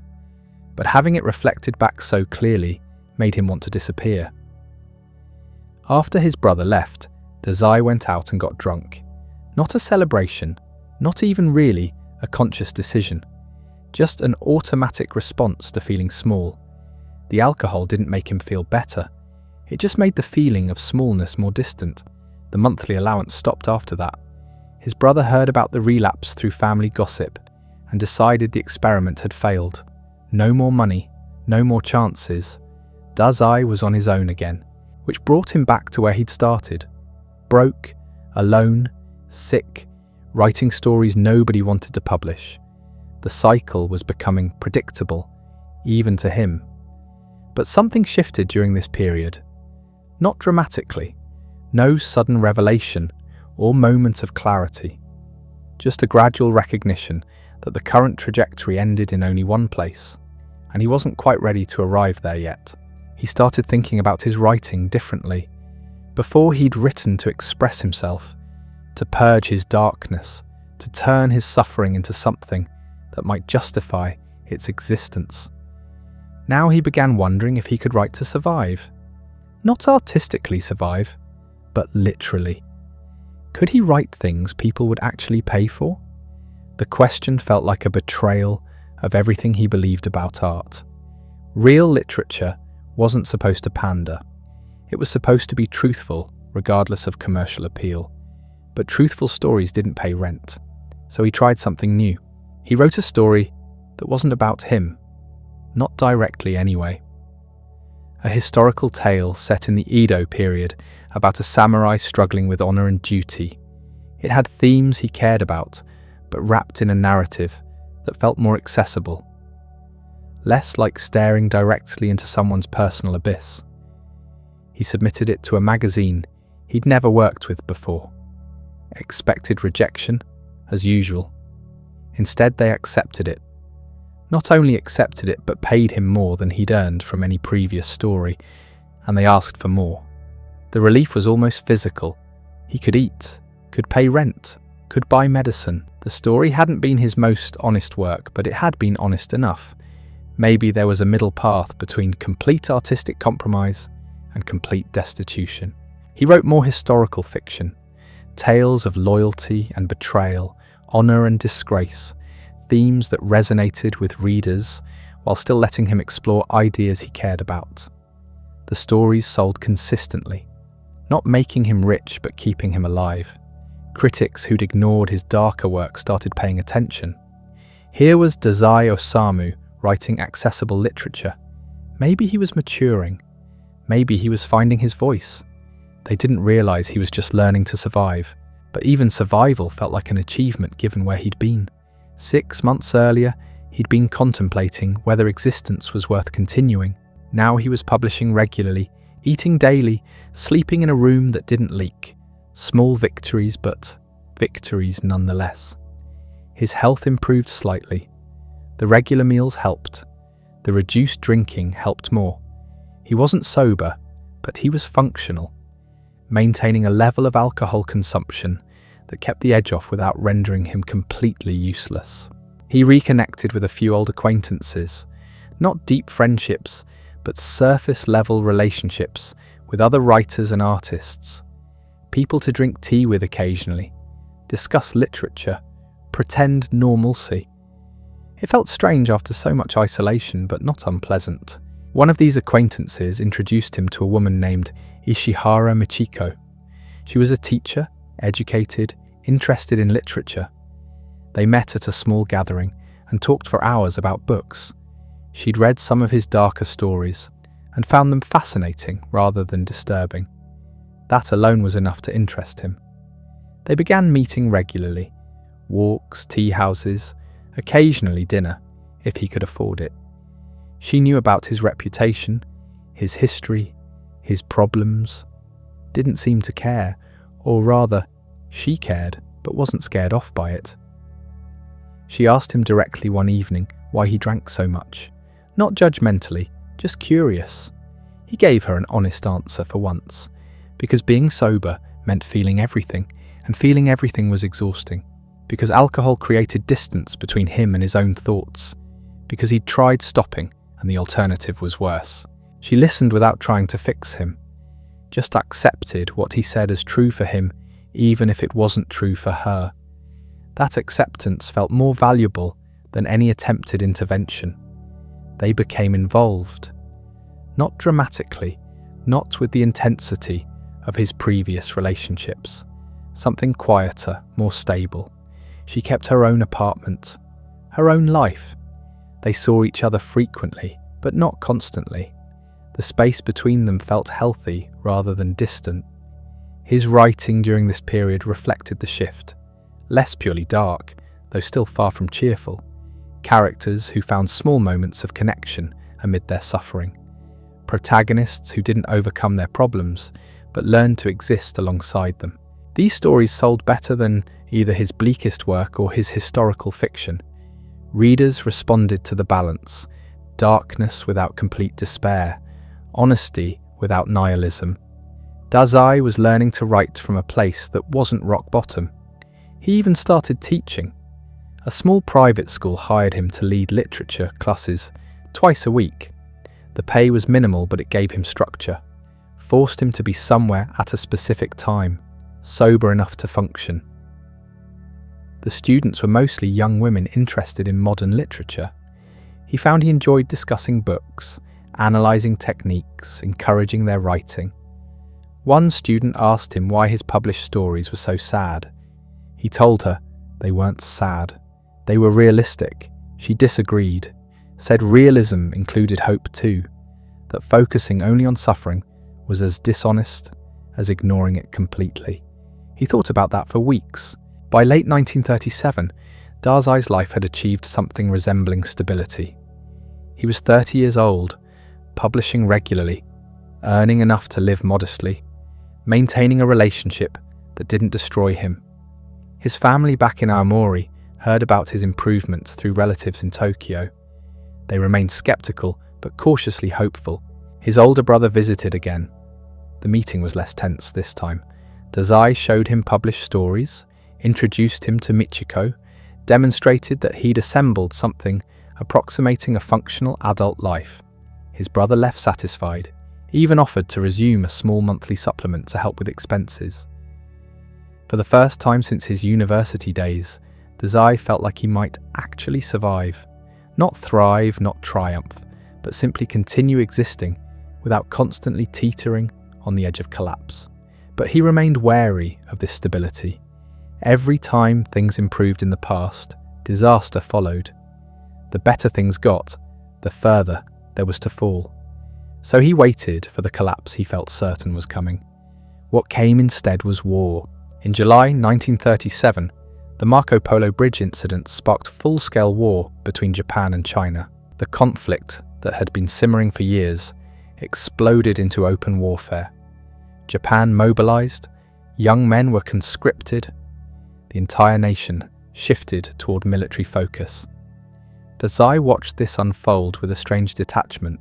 But having it reflected back so clearly made him want to disappear. After his brother left, Dazai went out and got drunk. Not a celebration, not even really a conscious decision, just an automatic response to feeling small. The alcohol didn't make him feel better. It just made the feeling of smallness more distant. The monthly allowance stopped after that. His brother heard about the relapse through family gossip and decided the experiment had failed. No more money, no more chances. Dazai was on his own again, which brought him back to where he'd started. Broke, alone, sick, writing stories nobody wanted to publish. The cycle was becoming predictable, even to him. But something shifted during this period. Not dramatically, no sudden revelation or moment of clarity. Just a gradual recognition that the current trajectory ended in only one place, and he wasn't quite ready to arrive there yet. He started thinking about his writing differently. Before, he'd written to express himself, to purge his darkness, to turn his suffering into something that might justify its existence. Now he began wondering if he could write to survive. Not artistically survive, but literally. Could he write things people would actually pay for? The question felt like a betrayal of everything he believed about art. Real literature wasn't supposed to pander. It was supposed to be truthful, regardless of commercial appeal. But truthful stories didn't pay rent, so he tried something new. He wrote a story that wasn't about him, not directly anyway. A historical tale set in the Edo period about a samurai struggling with honor and duty. It had themes he cared about, but wrapped in a narrative that felt more accessible. Less like staring directly into someone's personal abyss. He submitted it to a magazine he'd never worked with before. Expected rejection, as usual. Instead, they accepted it. Not only accepted it, but paid him more than he'd earned from any previous story, and they asked for more. The relief was almost physical. He could eat, could pay rent, could buy medicine. The story hadn't been his most honest work, but it had been honest enough. Maybe there was a middle path between complete artistic compromise and complete destitution. He wrote more historical fiction, tales of loyalty and betrayal, honor and disgrace, themes that resonated with readers while still letting him explore ideas he cared about. The stories sold consistently, not making him rich but keeping him alive. Critics who'd ignored his darker work started paying attention. Here was Dazai Osamu writing accessible literature. Maybe he was maturing. Maybe he was finding his voice. They didn't realize he was just learning to survive. But even survival felt like an achievement given where he'd been. 6 months earlier, he'd been contemplating whether existence was worth continuing. Now he was publishing regularly, eating daily, sleeping in a room that didn't leak. Small victories, but victories nonetheless. His health improved slightly. The regular meals helped. The reduced drinking helped more. He wasn't sober, but he was functional, maintaining a level of alcohol consumption that kept the edge off without rendering him completely useless. He reconnected with a few old acquaintances, not deep friendships, but surface-level relationships with other writers and artists. People to drink tea with occasionally, discuss literature, pretend normalcy. It felt strange after so much isolation, but not unpleasant. One of these acquaintances introduced him to a woman named Ishihara Michiko. She was a teacher, educated, interested in literature. They met at a small gathering and talked for hours about books. She'd read some of his darker stories and found them fascinating rather than disturbing. That alone was enough to interest him. They began meeting regularly, walks, tea houses, occasionally dinner, if he could afford it. She knew about his reputation, his history, his problems, didn't seem to care, or rather, she cared, but wasn't scared off by it. She asked him directly one evening why he drank so much, not judgmentally, just curious. He gave her an honest answer for once, because being sober meant feeling everything, and feeling everything was exhausting, because alcohol created distance between him and his own thoughts, because he'd tried stopping and the alternative was worse. She listened without trying to fix him, just accepted what he said as true for him, even if it wasn't true for her. That acceptance felt more valuable than any attempted intervention. They became involved. Not dramatically, not with the intensity of his previous relationships. Something quieter, more stable. She kept her own apartment, her own life. They saw each other frequently, but not constantly. The space between them felt healthy rather than distant. His writing during this period reflected the shift, less purely dark, though still far from cheerful. Characters who found small moments of connection amid their suffering. Protagonists who didn't overcome their problems, but learned to exist alongside them. These stories sold better than either his bleakest work or his historical fiction. Readers responded to the balance, darkness without complete despair, honesty without nihilism. Dazai was learning to write from a place that wasn't rock bottom. He even started teaching. A small private school hired him to lead literature classes twice a week. The pay was minimal, but it gave him structure, forced him to be somewhere at a specific time, sober enough to function. The students were mostly young women interested in modern literature. He found he enjoyed discussing books, analysing techniques, encouraging their writing. One student asked him why his published stories were so sad. He told her they weren't sad. They were realistic. She disagreed, said realism included hope too, that focusing only on suffering was as dishonest as ignoring it completely. He thought about that for weeks. By late 1937, Dazai's life had achieved something resembling stability. He was 30 years old, publishing regularly, earning enough to live modestly, maintaining a relationship that didn't destroy him. His family back in Aomori heard about his improvements through relatives in Tokyo. They remained skeptical but cautiously hopeful. His older brother visited again. The meeting was less tense this time. Dazai showed him published stories, introduced him to Michiko, demonstrated that he'd assembled something approximating a functional adult life. His brother left satisfied, even offered to resume a small monthly supplement to help with expenses. For the first time since his university days, Dazai felt like he might actually survive. Not thrive, not triumph, but simply continue existing without constantly teetering on the edge of collapse. But he remained wary of this stability. Every time things improved in the past, disaster followed. The better things got, the further there was to fall. So he waited for the collapse he felt certain was coming. What came instead was war. In July 1937, the Marco Polo Bridge incident sparked full-scale war between Japan and China. The conflict that had been simmering for years exploded into open warfare. Japan mobilized, young men were conscripted, the entire nation shifted toward military focus. Dazai watched this unfold with a strange detachment.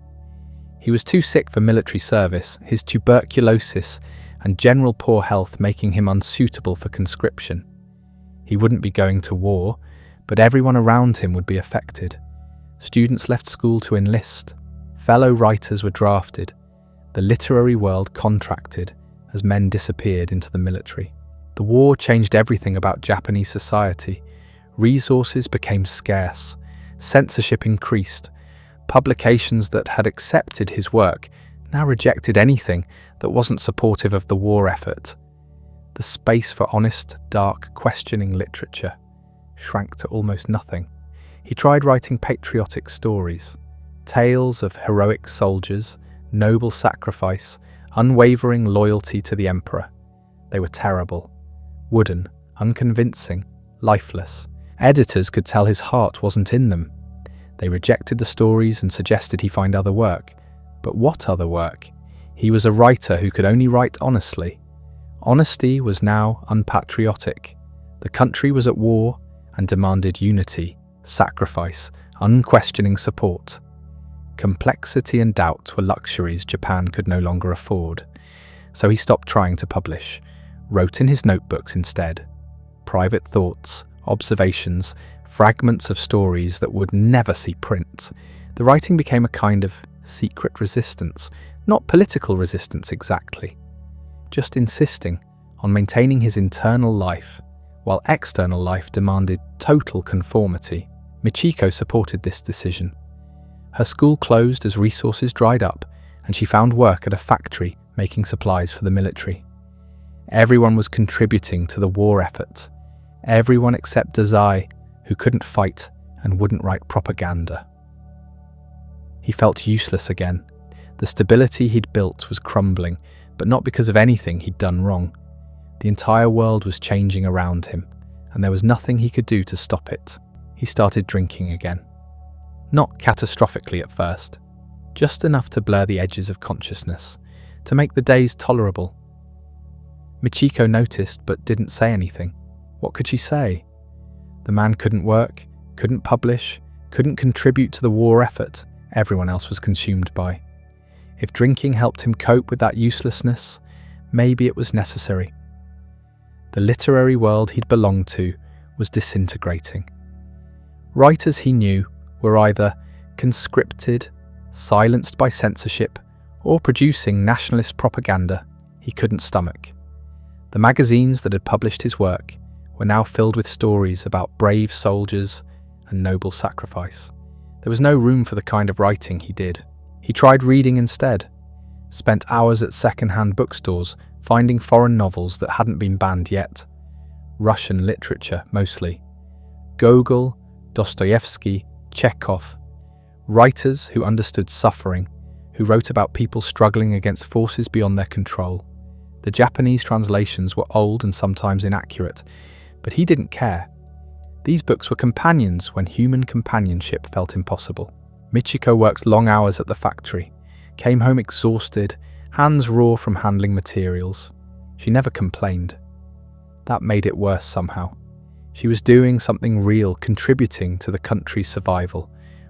He was too sick for military service, his tuberculosis and general poor health making him unsuitable for conscription. He wouldn't be going to war, but everyone around him would be affected. Students left school to enlist. Fellow writers were drafted. The literary world contracted as men disappeared into the military. The war changed everything about Japanese society. Resources became scarce. Censorship increased. Publications that had accepted his work now rejected anything that wasn't supportive of the war effort. The space for honest, dark, questioning literature shrank to almost nothing. He tried writing patriotic stories, tales of heroic soldiers, noble sacrifice, unwavering loyalty to the emperor. They were terrible, wooden, unconvincing, lifeless. Editors could tell his heart wasn't in them. They rejected the stories and suggested he find other work. But what other work? He was a writer who could only write honestly. Honesty was now unpatriotic. The country was at war and demanded unity, sacrifice, unquestioning support. Complexity and doubt were luxuries Japan could no longer afford. So he stopped trying to publish, wrote in his notebooks instead. Private thoughts, observations, fragments of stories that would never see print. The writing became a kind of secret resistance, not political resistance exactly, just insisting on maintaining his internal life, while external life demanded total conformity. Michiko supported this decision. Her school closed as resources dried up, and she found work at a factory making supplies for the military. Everyone was contributing to the war effort. Everyone except Dazai, who couldn't fight and wouldn't write propaganda. He felt useless again. The stability he'd built was crumbling, but not because of anything he'd done wrong. The entire world was changing around him, and there was nothing he could do to stop it. He started drinking again. Not catastrophically at first, just enough to blur the edges of consciousness, to make the days tolerable. Michiko noticed but didn't say anything. What could she say? The man couldn't work, couldn't publish, couldn't contribute to the war effort everyone else was consumed by. If drinking helped him cope with that uselessness, maybe it was necessary. The literary world he'd belonged to was disintegrating. Writers he knew were either conscripted, silenced by censorship, or producing nationalist propaganda he couldn't stomach. The magazines that had published his work were now filled with stories about brave soldiers and noble sacrifice. There was no room for the kind of writing he did. He tried reading instead, spent hours at second-hand bookstores finding foreign novels that hadn't been banned yet. Russian literature, mostly. Gogol, Dostoevsky, Chekhov. Writers who understood suffering, who wrote about people struggling against forces beyond their control. The Japanese translations were old and sometimes inaccurate, but he didn't care. These books were companions when human companionship felt impossible. Michiko worked long hours at the factory, came home exhausted, hands raw from handling materials. She never complained. That made it worse somehow. She was doing something real, contributing to the country's survival,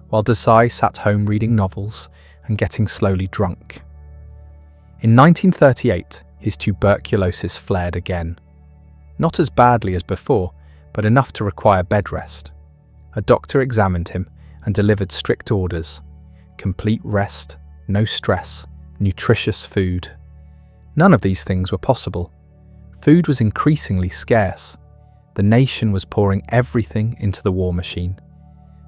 while Dazai sat home reading novels and getting slowly drunk. In 1938, his tuberculosis flared again. Not as badly as before, but enough to require bed rest. A doctor examined him and delivered strict orders: complete rest, no stress, nutritious food. None of these things were possible. Food was increasingly scarce. The nation was pouring everything into the war machine.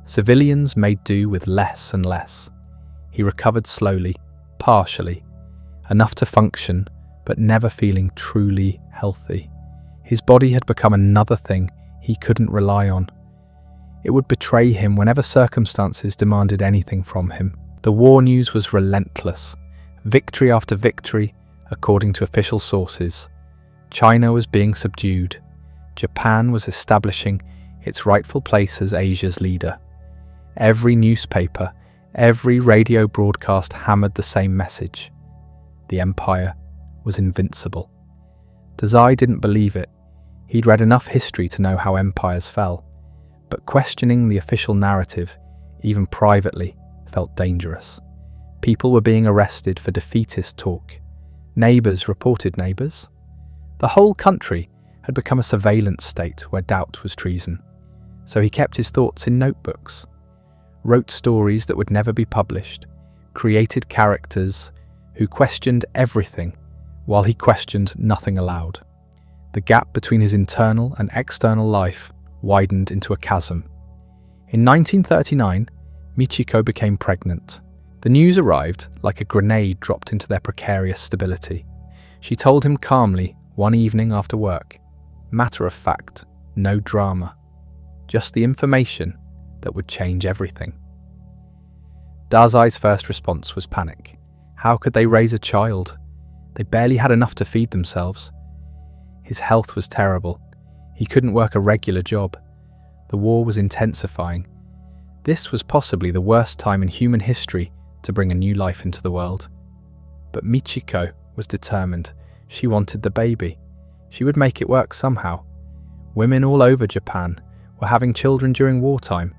Civilians made do with less and less. He recovered slowly, partially, enough to function, but never feeling truly healthy. His body had become another thing he couldn't rely on. It would betray him whenever circumstances demanded anything from him. The war news was relentless. Victory after victory, according to official sources. China was being subdued. Japan was establishing its rightful place as Asia's leader. Every newspaper, every radio broadcast hammered the same message. The empire was invincible. Dazai didn't believe it. He'd read enough history to know how empires fell, but questioning the official narrative, even privately, felt dangerous. People were being arrested for defeatist talk. Neighbours reported neighbours. The whole country had become a surveillance state where doubt was treason. So he kept his thoughts in notebooks, wrote stories that would never be published, created characters who questioned everything while he questioned nothing aloud. The gap between his internal and external life widened into a chasm. In 1939, Michiko became pregnant. The news arrived like a grenade dropped into their precarious stability. She told him calmly one evening after work. Matter of fact, no drama. Just the information that would change everything. Dazai's first response was panic. How could they raise a child? They barely had enough to feed themselves. His health was terrible. He couldn't work a regular job. The war was intensifying. This was possibly the worst time in human history to bring a new life into the world. But Michiko was determined. She wanted the baby. She would make it work somehow. Women all over Japan were having children during wartime.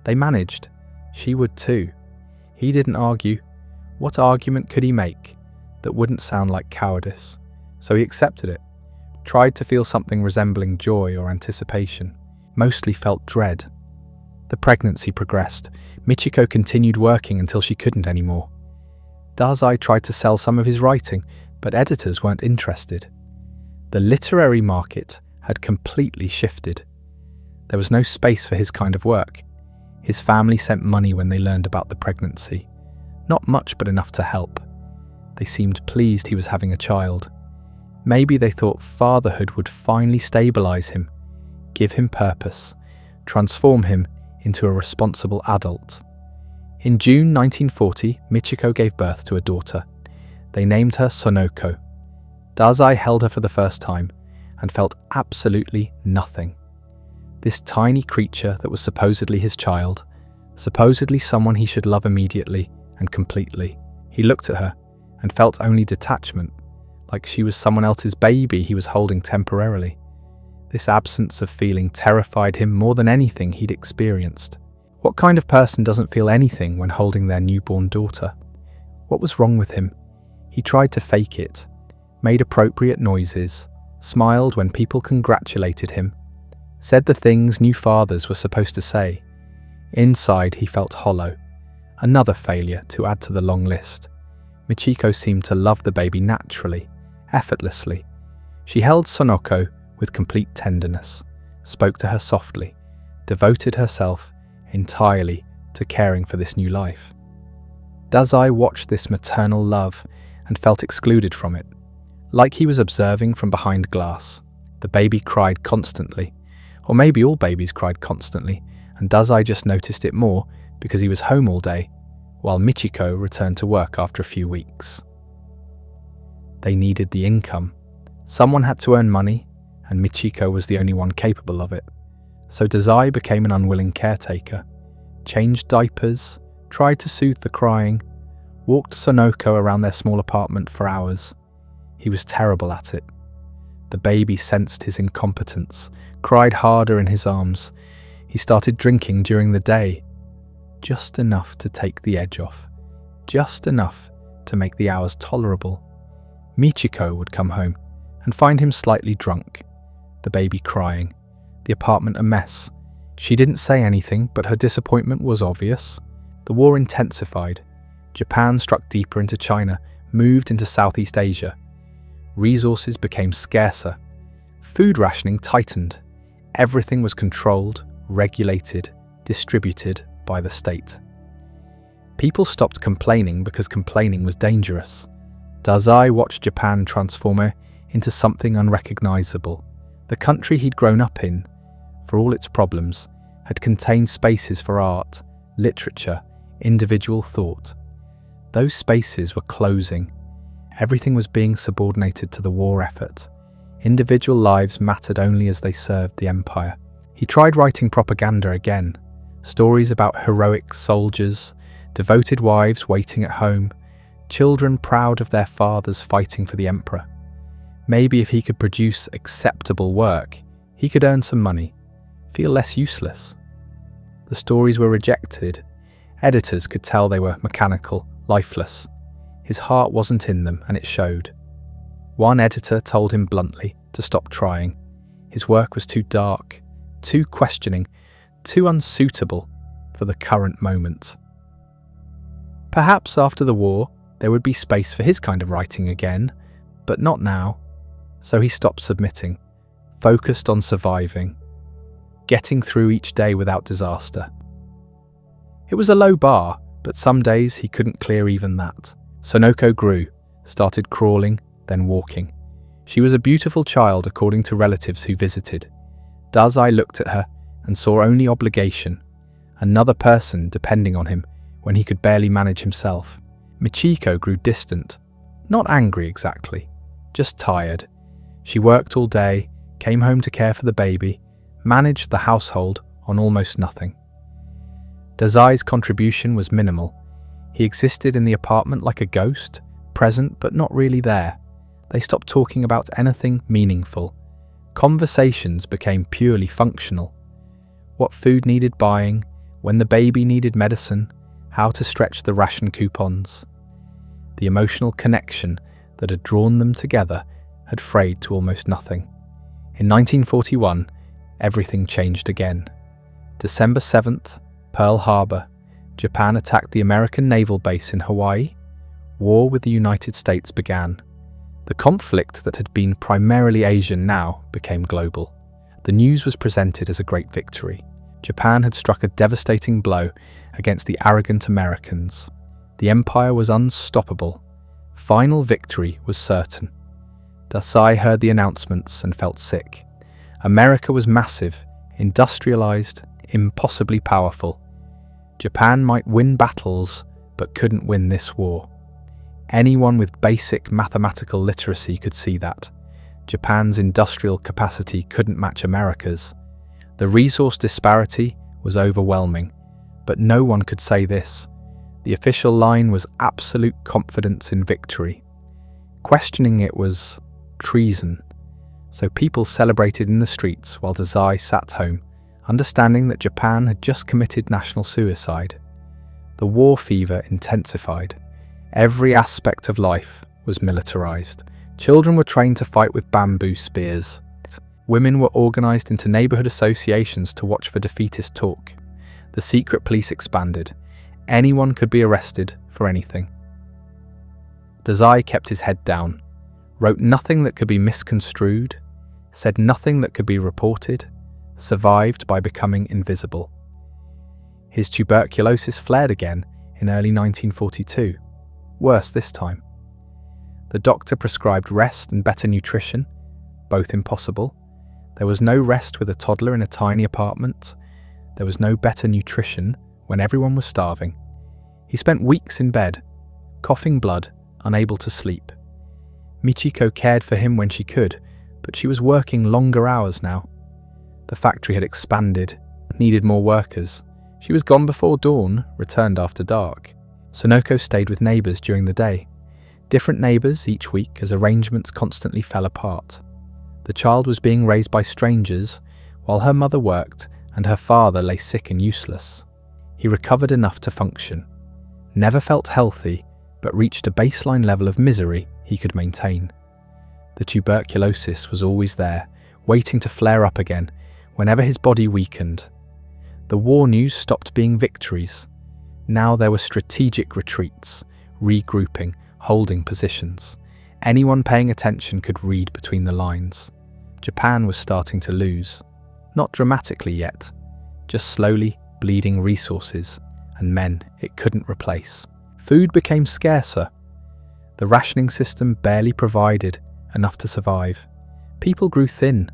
They managed. She would too. He didn't argue. What argument could he make that wouldn't sound like cowardice? So he accepted it. Tried to feel something resembling joy or anticipation. Mostly felt dread. The pregnancy progressed. Michiko continued working until she couldn't anymore. Dazai tried to sell some of his writing, but editors weren't interested. The literary market had completely shifted. There was no space for his kind of work. His family sent money when they learned about the pregnancy. Not much, but enough to help. They seemed pleased he was having a child. Maybe they thought fatherhood would finally stabilize him, give him purpose, transform him into a responsible adult. In June 1940, Michiko gave birth to a daughter. They named her Sonoko. Dazai held her for the first time and felt absolutely nothing. This tiny creature that was supposedly his child, supposedly someone he should love immediately and completely. He looked at her and felt only detachment, like she was someone else's baby he was holding temporarily. This absence of feeling terrified him more than anything he'd experienced. What kind of person doesn't feel anything when holding their newborn daughter? What was wrong with him? He tried to fake it, made appropriate noises, smiled when people congratulated him, said the things new fathers were supposed to say. Inside, he felt hollow. Another failure to add to the long list. Michiko seemed to love the baby naturally, effortlessly. She held Sonoko with complete tenderness, spoke to her softly, devoted herself entirely to caring for this new life. Dazai watched this maternal love and felt excluded from it, like he was observing from behind glass. The baby cried constantly, or maybe all babies cried constantly, and Dazai just noticed it more because he was home all day, while Michiko returned to work after a few weeks. They needed the income. Someone had to earn money, and Michiko was the only one capable of it. So Dazai became an unwilling caretaker, changed diapers, tried to soothe the crying, walked Sonoko around their small apartment for hours. He was terrible at it. The baby sensed his incompetence, cried harder in his arms. He started drinking during the day, just enough to take the edge off, just enough to make the hours tolerable. Michiko would come home and find him slightly drunk, the baby crying, the apartment a mess. She didn't say anything, but her disappointment was obvious. The war intensified. Japan struck deeper into China, moved into Southeast Asia. Resources became scarcer. Food rationing tightened. Everything was controlled, regulated, distributed by the state. People stopped complaining because complaining was dangerous. Dazai watched Japan transform into something unrecognizable. The country he'd grown up in, for all its problems, had contained spaces for art, literature, individual thought. Those spaces were closing. Everything was being subordinated to the war effort. Individual lives mattered only as they served the empire. He tried writing propaganda again, stories about heroic soldiers, devoted wives waiting at home, children proud of their fathers fighting for the emperor. Maybe if he could produce acceptable work, he could earn some money, feel less useless. The stories were rejected. Editors could tell they were mechanical, lifeless. His heart wasn't in them, and it showed. One editor told him bluntly to stop trying. His work was too dark, too questioning, too unsuitable for the current moment. Perhaps after the war, there would be space for his kind of writing again, but not now. So he stopped submitting, focused on surviving, getting through each day without disaster. It was a low bar, but some days he couldn't clear even that. Sonoko grew, started crawling, then walking. She was a beautiful child according to relatives who visited. Dazai looked at her and saw only obligation, another person depending on him when he could barely manage himself. Michiko grew distant, not angry exactly, just tired. She worked all day, came home to care for the baby, managed the household on almost nothing. Dazai's contribution was minimal. He existed in the apartment like a ghost, present but not really there. They stopped talking about anything meaningful. Conversations became purely functional. What food needed buying, when the baby needed medicine, how to stretch the ration coupons. The emotional connection that had drawn them together had frayed to almost nothing. In 1941, everything changed again. December 7th, Pearl Harbor, Japan attacked the American naval base in Hawaii. War with the United States began. The conflict that had been primarily Asian now became global. The news was presented as a great victory. Japan had struck a devastating blow against the arrogant Americans. The empire was unstoppable. Final victory was certain. Dazai heard the announcements and felt sick. America was massive, industrialized, impossibly powerful. Japan might win battles, but couldn't win this war. Anyone with basic mathematical literacy could see that. Japan's industrial capacity couldn't match America's. The resource disparity was overwhelming, but no one could say this. The official line was absolute confidence in victory. Questioning it was treason. So people celebrated in the streets while Dazai sat home, understanding that Japan had just committed national suicide. The war fever intensified. Every aspect of life was militarized. Children were trained to fight with bamboo spears. Women were organized into neighborhood associations to watch for defeatist talk. The secret police expanded. Anyone could be arrested for anything. Dazai kept his head down, wrote nothing that could be misconstrued, said nothing that could be reported, survived by becoming invisible. His tuberculosis flared again in early 1942, worse this time. The doctor prescribed rest and better nutrition, both impossible. There was no rest with a toddler in a tiny apartment. There was no better nutrition when everyone was starving. He spent weeks in bed, coughing blood, unable to sleep. Michiko cared for him when she could, but she was working longer hours now. The factory had expanded, needed more workers. She was gone before dawn, returned after dark. Sonoko stayed with neighbours during the day. Different neighbours each week as arrangements constantly fell apart. The child was being raised by strangers while her mother worked and her father lay sick and useless. He recovered enough to function. Never felt healthy, but reached a baseline level of misery he could maintain. The tuberculosis was always there, waiting to flare up again whenever his body weakened. The war news stopped being victories. Now there were strategic retreats, regrouping, holding positions. Anyone paying attention could read between the lines. Japan was starting to lose. Not dramatically yet, just slowly bleeding resources and men it couldn't replace. Food became scarcer. The rationing system barely provided enough to survive. People grew thin.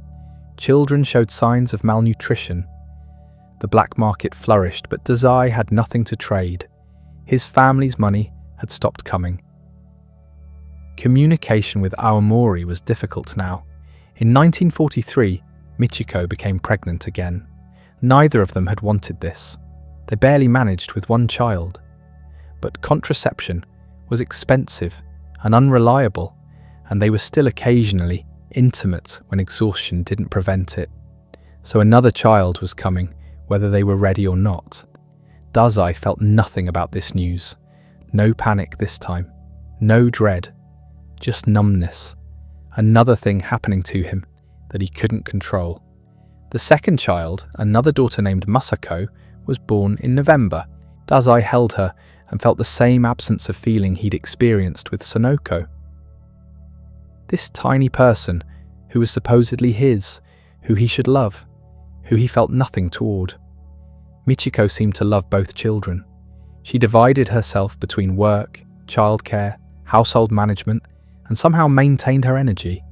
Children showed signs of malnutrition. The black market flourished, but Dazai had nothing to trade. His family's money had stopped coming. Communication with Aomori was difficult now. In 1943, Michiko became pregnant again. Neither of them had wanted this. They barely managed with one child. But contraception was expensive and unreliable, and they were still occasionally intimate when exhaustion didn't prevent it. So another child was coming, whether they were ready or not. Dazai felt nothing about this news. No panic this time. No dread. Just numbness. Another thing happening to him that he couldn't control. The second child, another daughter named Masako, was born in November. Dazai held her and felt the same absence of feeling he'd experienced with Sonoko. This tiny person, who was supposedly his, who he should love, who he felt nothing toward. Michiko seemed to love both children. She divided herself between work, childcare, household management, and somehow maintained her energy.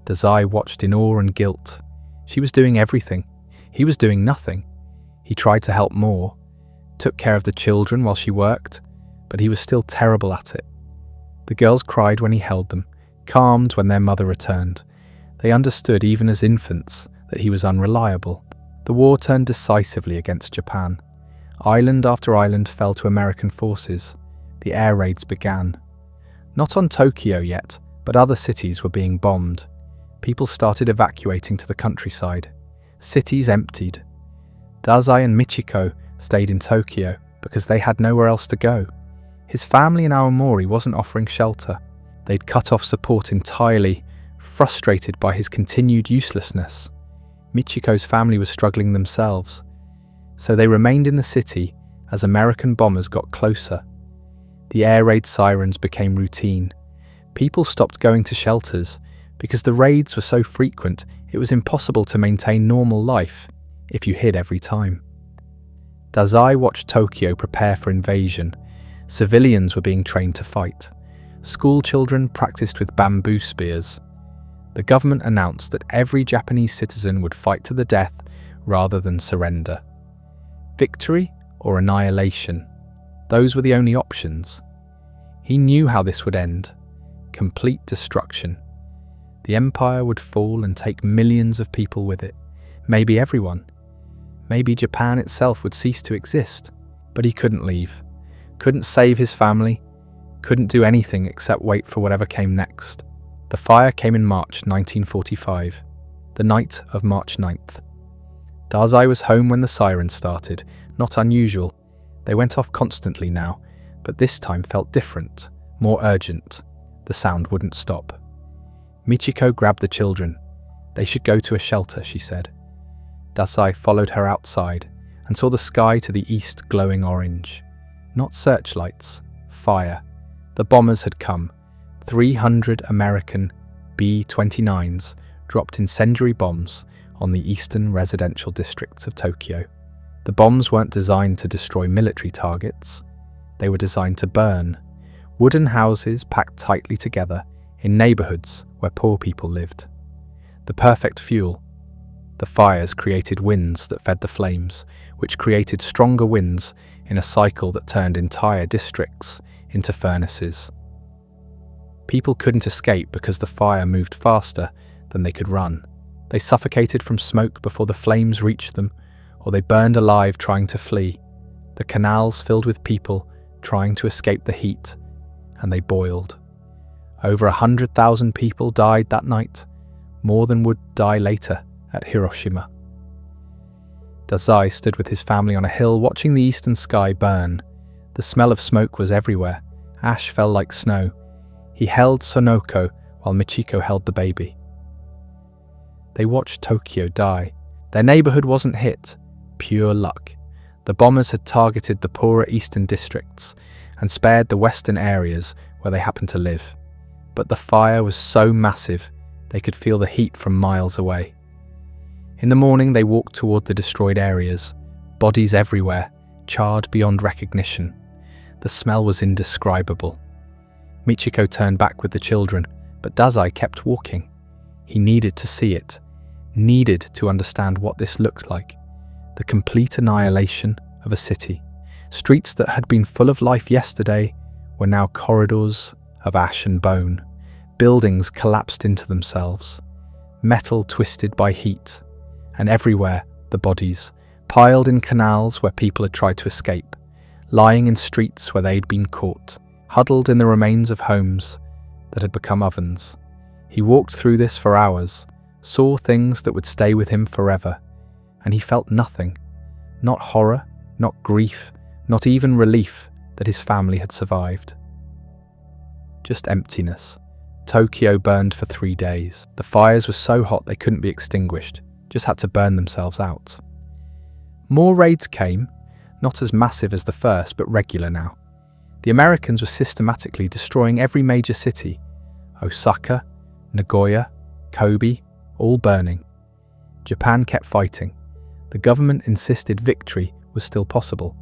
Dazai watched in awe and guilt. She was doing everything. He was doing nothing. He tried to help more, took care of the children while she worked, but he was still terrible at it. The girls cried when he held them, calmed when their mother returned. They understood even as infants that he was unreliable. The war turned decisively against Japan. Island after island fell to American forces. The air raids began. Not on Tokyo yet, but other cities were being bombed. People started evacuating to the countryside. Cities emptied. Dazai and Michiko stayed in Tokyo because they had nowhere else to go. His family in Aomori wasn't offering shelter. They'd cut off support entirely, frustrated by his continued uselessness. Michiko's family was struggling themselves, so they remained in the city as American bombers got closer. The air raid sirens became routine. People stopped going to shelters because the raids were so frequent it was impossible to maintain normal life if you hid every time. Dazai watched Tokyo prepare for invasion. Civilians were being trained to fight. School children practiced with bamboo spears. The government announced that every Japanese citizen would fight to the death rather than surrender. Victory or annihilation, those were the only options. He knew how this would end. Complete destruction. The empire would fall and take millions of people with it. Maybe everyone. Maybe Japan itself would cease to exist. But he couldn't leave. Couldn't save his family. Couldn't do anything except wait for whatever came next. The fire came in March 1945, the night of March 9th. Dazai was home when the sirens started. Not unusual. They went off constantly now, but this time felt different, more urgent. The sound wouldn't stop. Michiko grabbed the children. They should go to a shelter, she said. Dazai followed her outside and saw the sky to the east glowing orange. Not searchlights, fire. The bombers had come. 300 American B-29s dropped incendiary bombs on the eastern residential districts of Tokyo. The bombs weren't designed to destroy military targets. They were designed to burn. Wooden houses packed tightly together in neighborhoods where poor people lived. The perfect fuel. The fires created winds that fed the flames, which created stronger winds in a cycle that turned entire districts into furnaces. People couldn't escape because the fire moved faster than they could run. They suffocated from smoke before the flames reached them, or they burned alive trying to flee. The canals filled with people trying to escape the heat, and they boiled. Over 100,000 people died that night, more than would die later at Hiroshima. Dazai stood with his family on a hill watching the eastern sky burn. The smell of smoke was everywhere. Ash fell like snow. He held Sonoko while Michiko held the baby. They watched Tokyo die. Their neighborhood wasn't hit. Pure luck. The bombers had targeted the poorer eastern districts and spared the western areas where they happened to live. But the fire was so massive, they could feel the heat from miles away. In the morning, they walked toward the destroyed areas. Bodies everywhere, charred beyond recognition. The smell was indescribable. Michiko turned back with the children, but Dazai kept walking. He needed to see it. Needed to understand what this looked like. The complete annihilation of a city. Streets that had been full of life yesterday were now corridors of ash and bone. Buildings collapsed into themselves. Metal twisted by heat. And everywhere, the bodies, piled in canals where people had tried to escape, lying in streets where they'd been caught, huddled in the remains of homes that had become ovens. He walked through this for hours, saw things that would stay with him forever, and he felt nothing. Not horror, not grief, not even relief that his family had survived. Just emptiness. Tokyo burned for 3 days. The fires were so hot they couldn't be extinguished, just had to burn themselves out. More raids came, not as massive as the first, but regular now. The Americans were systematically destroying every major city. Osaka, Nagoya, Kobe, all burning. Japan kept fighting. The government insisted victory was still possible.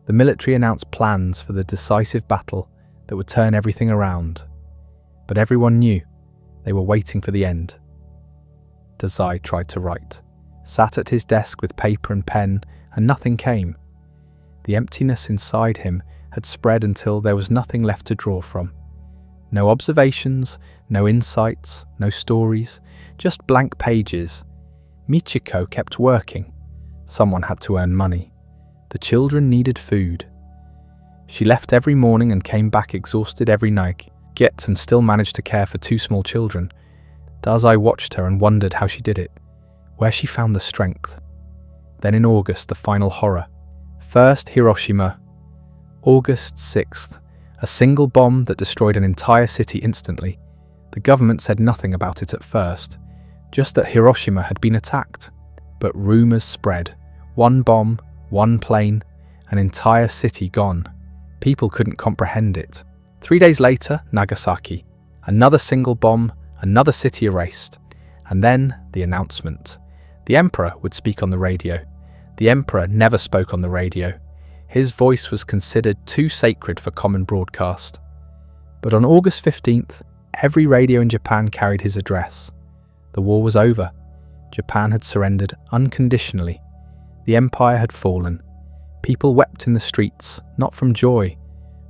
The military announced plans for the decisive battle that would turn everything around. But everyone knew they were waiting for the end. Dazai tried to write, sat at his desk with paper and pen, and nothing came. The emptiness inside him had spread until there was nothing left to draw from. No observations, no insights, no stories, just blank pages. Michiko kept working. Someone had to earn money. The children needed food. She left every morning and came back exhausted every night, yet and still managed to care for 2 small children. Dazai watched her and wondered how she did it, where she found the strength. Then in August, the final horror. First, Hiroshima. August 6th, a single bomb that destroyed an entire city instantly. The government said nothing about it at first, just that Hiroshima had been attacked. But rumors spread. 1 bomb, 1 plane, an entire city gone. People couldn't comprehend it. 3 days later, Nagasaki. Another single bomb, another city erased. And then the announcement. The emperor would speak on the radio. The emperor never spoke on the radio. His voice was considered too sacred for common broadcast. But on August 15th, every radio in Japan carried his address. The war was over. Japan had surrendered unconditionally. The empire had fallen. People wept in the streets, not from joy,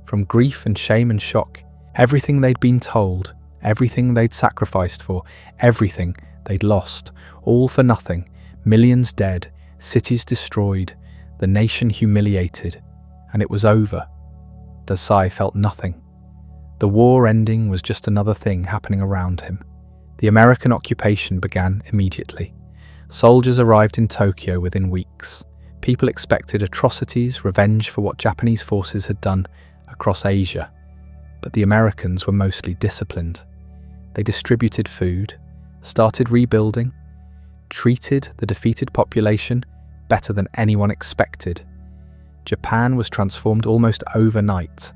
from grief and shame and shock. Everything they'd been told, everything they'd sacrificed for, everything they'd lost, all for nothing. Millions dead, cities destroyed, the nation humiliated, and it was over. Dazai felt nothing. The war ending was just another thing happening around him. The American occupation began immediately. Soldiers arrived in Tokyo within weeks. People expected atrocities, revenge for what Japanese forces had done across Asia. But the Americans were mostly disciplined. They distributed food, started rebuilding, treated the defeated population better than anyone expected. Japan was transformed almost overnight.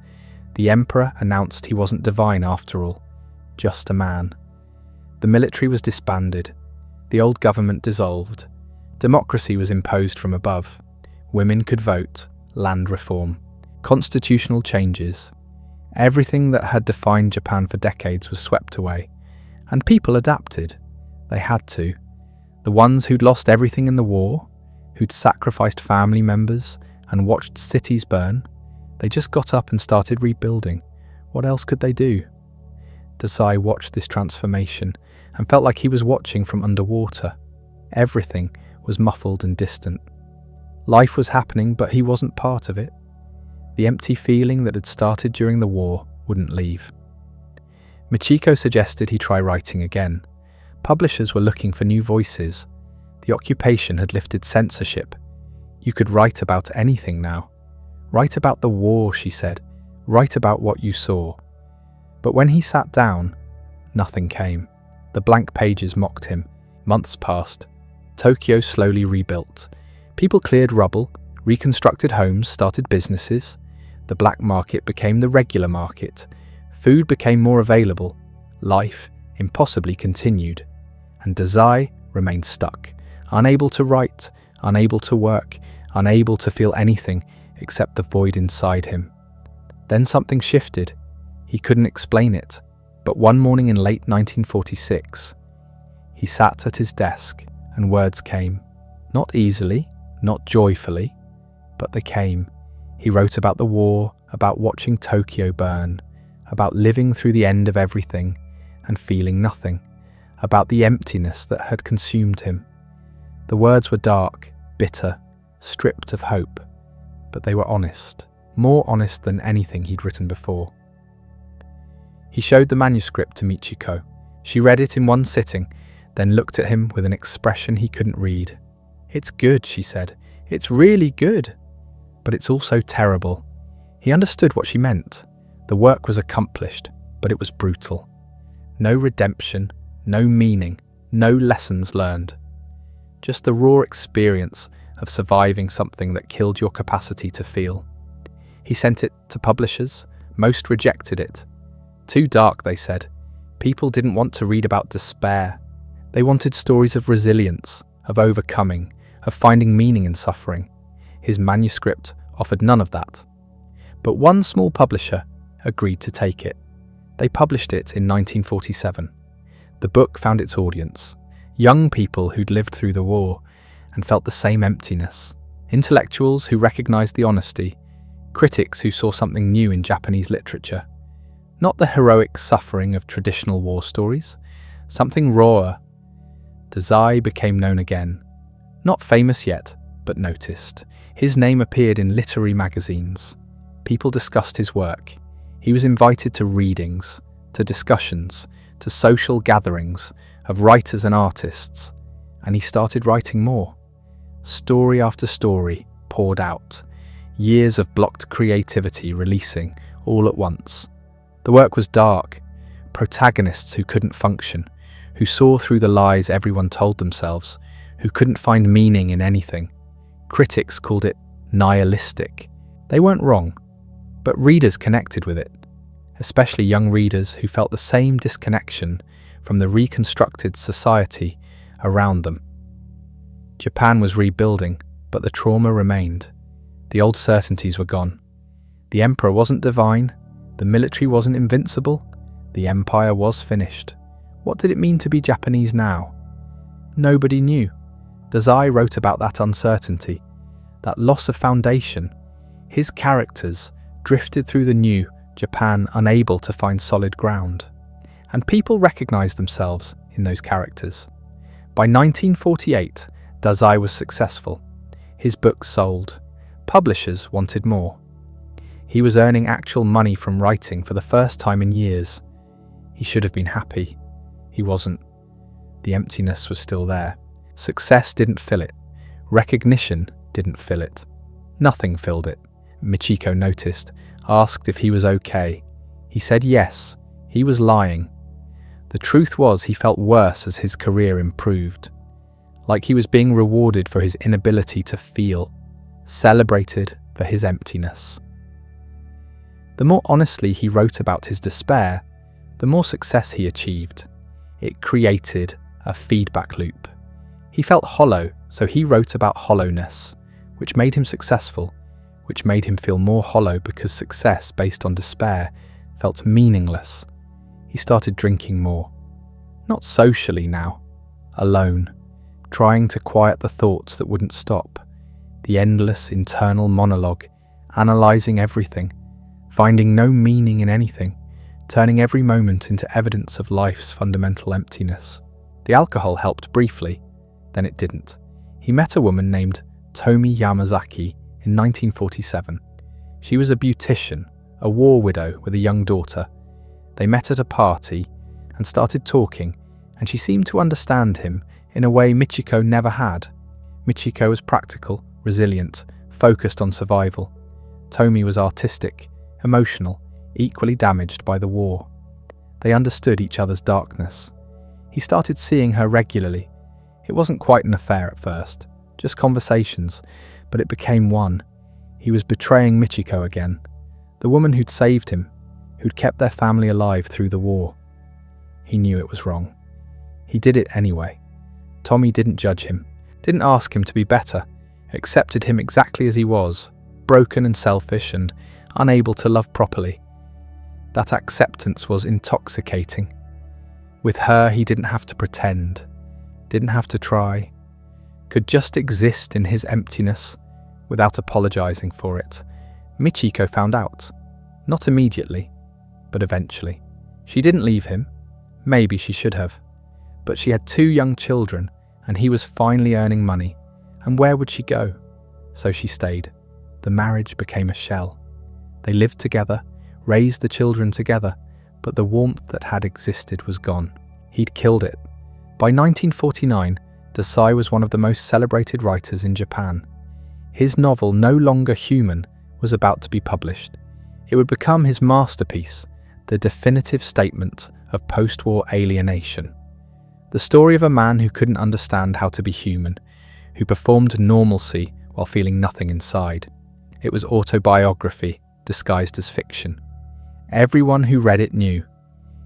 The emperor announced he wasn't divine after all, just a man. The military was disbanded. The old government dissolved. Democracy was imposed from above. Women could vote, land reform, constitutional changes. Everything that had defined Japan for decades was swept away. And people adapted. They had to. The ones who'd lost everything in the war, who'd sacrificed family members and watched cities burn, they just got up and started rebuilding. What else could they do? Dazai watched this transformation and felt like he was watching from underwater. Everything was muffled and distant. Life was happening, but he wasn't part of it. The empty feeling that had started during the war wouldn't leave. Michiko suggested he try writing again. Publishers were looking for new voices. The occupation had lifted censorship. You could write about anything now. Write about the war, she said. Write about what you saw. But when he sat down, nothing came. The blank pages mocked him. Months passed. Tokyo slowly rebuilt. People cleared rubble, reconstructed homes, started businesses. The black market became the regular market. Food became more available. Life impossibly continued. And Dazai remained stuck, unable to write, unable to work, unable to feel anything except the void inside him. Then something shifted. He couldn't explain it, but one morning in late 1946, he sat at his desk and words came. Not easily, not joyfully, but they came. He wrote about the war, about watching Tokyo burn, about living through the end of everything and feeling nothing, about the emptiness that had consumed him. The words were dark, bitter, stripped of hope, but they were honest, more honest than anything he'd written before. He showed the manuscript to Michiko. She read it in one sitting, then looked at him with an expression he couldn't read. "It's good," she said. "It's really good." But it's also terrible. He understood what she meant. The work was accomplished, but it was brutal. No redemption, no meaning, no lessons learned. Just the raw experience of surviving something that killed your capacity to feel. He sent it to publishers. Most rejected it. Too dark, they said. People didn't want to read about despair. They wanted stories of resilience, of overcoming, of finding meaning in suffering. His manuscript offered none of that. But one small publisher agreed to take it. They published it in 1947. The book found its audience. Young people who'd lived through the war and felt the same emptiness. Intellectuals who recognized the honesty. Critics who saw something new in Japanese literature. Not the heroic suffering of traditional war stories. Something rawer. Dazai became known again. Not famous yet, but noticed. His name appeared in literary magazines. People discussed his work. He was invited to readings, to discussions, to social gatherings of writers and artists, and he started writing more. Story after story poured out, years of blocked creativity releasing all at once. The work was dark, protagonists who couldn't function, who saw through the lies everyone told themselves, who couldn't find meaning in anything. Critics called it nihilistic. They weren't wrong, but readers connected with it, especially young readers who felt the same disconnection from the reconstructed society around them. Japan was rebuilding, but the trauma remained. The old certainties were gone. The emperor wasn't divine, the military wasn't invincible, the empire was finished. What did it mean to be Japanese now? Nobody knew. Dazai wrote about that uncertainty, that loss of foundation. His characters drifted through the new Japan unable to find solid ground. And people recognized themselves in those characters. By 1948, Dazai was successful. His books sold. Publishers wanted more. He was earning actual money from writing for the first time in years. He should have been happy. He wasn't. The emptiness was still there. Success didn't fill it. Recognition didn't fill it. Nothing filled it. Michiko noticed, asked if he was okay. He said yes. He was lying. The truth was he felt worse as his career improved. Like he was being rewarded for his inability to feel, celebrated for his emptiness. The more honestly he wrote about his despair, the more success he achieved. It created a feedback loop. He felt hollow, so he wrote about hollowness, which made him successful, which made him feel more hollow because success based on despair felt meaningless. He started drinking more. Not socially now, alone, trying to quiet the thoughts that wouldn't stop, the endless internal monologue, analysing everything, finding no meaning in anything, turning every moment into evidence of life's fundamental emptiness. The alcohol helped briefly, then it didn't. He met a woman named Tomi Yamazaki in 1947. She was a beautician, a war widow with a young daughter. They met at a party and started talking, and she seemed to understand him in a way Michiko never had. Michiko was practical, resilient, focused on survival. Tomi was artistic, emotional, equally damaged by the war. They understood each other's darkness. He started seeing her regularly. It wasn't quite an affair at first, just conversations, but it became one. He was betraying Michiko again, the woman who'd saved him, who'd kept their family alive through the war. He knew it was wrong. He did it anyway. Tomi didn't judge him, didn't ask him to be better, accepted him exactly as he was, broken and selfish and unable to love properly. That acceptance was intoxicating. With her, he didn't have to pretend, didn't have to try, could just exist in his emptiness without apologizing for it. Michiko found out. Not immediately, but eventually. She didn't leave him. Maybe she should have. But she had 2 young children, and he was finally earning money. And where would she go? So she stayed. The marriage became a shell. They lived together, raised the children together, but the warmth that had existed was gone. He'd killed it. By 1949, Dazai was one of the most celebrated writers in Japan. His novel, No Longer Human, was about to be published. It would become his masterpiece, the definitive statement of post-war alienation. The story of a man who couldn't understand how to be human, who performed normalcy while feeling nothing inside. It was autobiography, disguised as fiction. Everyone who read it knew.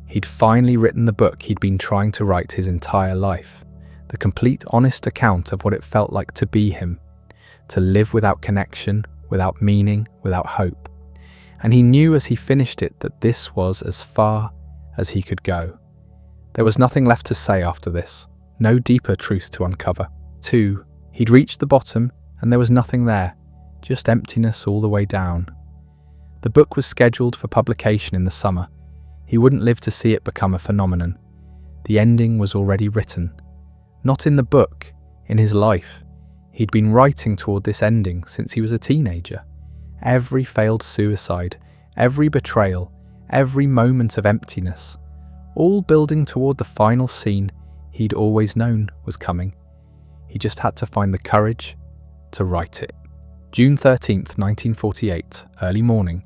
He'd finally written the book he'd been trying to write his entire life, the complete honest account of what it felt like to be him, to live without connection, without meaning, without hope. And he knew as he finished it that this was as far as he could go. There was nothing left to say after this, no deeper truth to uncover. 2. He'd reached the bottom and there was nothing there, just emptiness all the way down. The book was scheduled for publication in the summer. He wouldn't live to see it become a phenomenon. The ending was already written. Not in the book, in his life. He'd been writing toward this ending since he was a teenager. Every failed suicide, every betrayal, every moment of emptiness, all building toward the final scene he'd always known was coming. He just had to find the courage to write it. June 13th, 1948, early morning.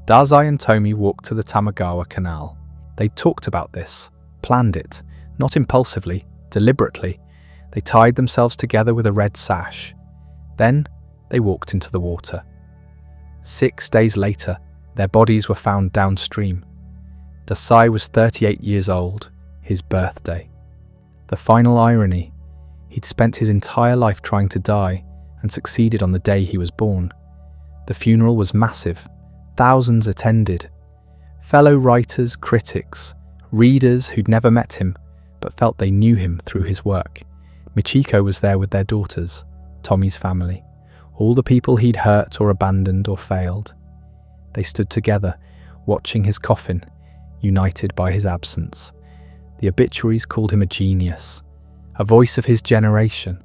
Dazai and Tomi walked to the Tamagawa Canal. They talked about this, planned it, not impulsively, deliberately. They tied themselves together with a red sash. Then they walked into the water. 6 days later, their bodies were found downstream. Dazai was 38 years old, his birthday. The final irony, he'd spent his entire life trying to die and succeeded on the day he was born. The funeral was massive. Thousands attended. Fellow writers, critics, readers who'd never met him but felt they knew him through his work. Michiko was there with their daughters, Tomi's family, all the people he'd hurt or abandoned or failed. They stood together, watching his coffin, united by his absence. The obituaries called him a genius, a voice of his generation,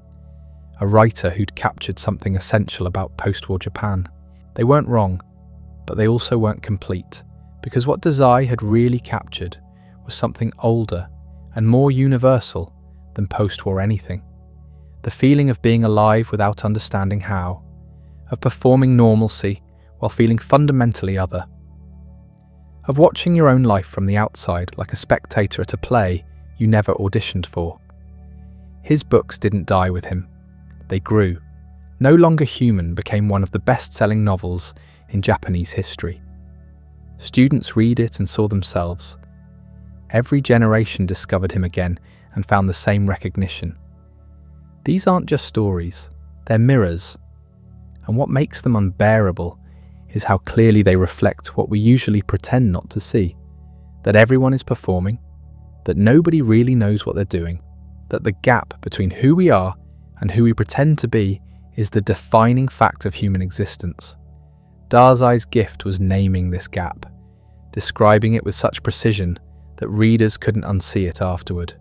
a writer who'd captured something essential about post-war Japan. They weren't wrong, but they also weren't complete, because what Dazai had really captured was something older and more universal than post-war anything. The feeling of being alive without understanding how, of performing normalcy while feeling fundamentally other, of watching your own life from the outside like a spectator at a play you never auditioned for. His books didn't die with him. They grew. No Longer Human became one of the best-selling novels in Japanese history. Students read it and saw themselves. Every generation discovered him again and found the same recognition. These aren't just stories, they're mirrors. And what makes them unbearable is how clearly they reflect what we usually pretend not to see. That everyone is performing, that nobody really knows what they're doing, that the gap between who we are and who we pretend to be is the defining fact of human existence. Dazai's gift was naming this gap, describing it with such precision that readers couldn't unsee it afterward.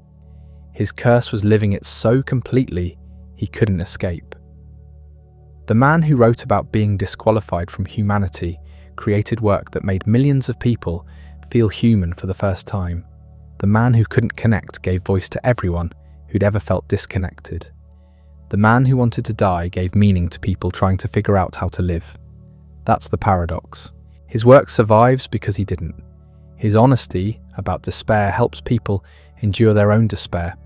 His curse was living it so completely he couldn't escape. The man who wrote about being disqualified from humanity created work that made millions of people feel human for the first time. The man who couldn't connect gave voice to everyone who'd ever felt disconnected. The man who wanted to die gave meaning to people trying to figure out how to live. That's the paradox. His work survives because he didn't. His honesty about despair helps people endure their own despair.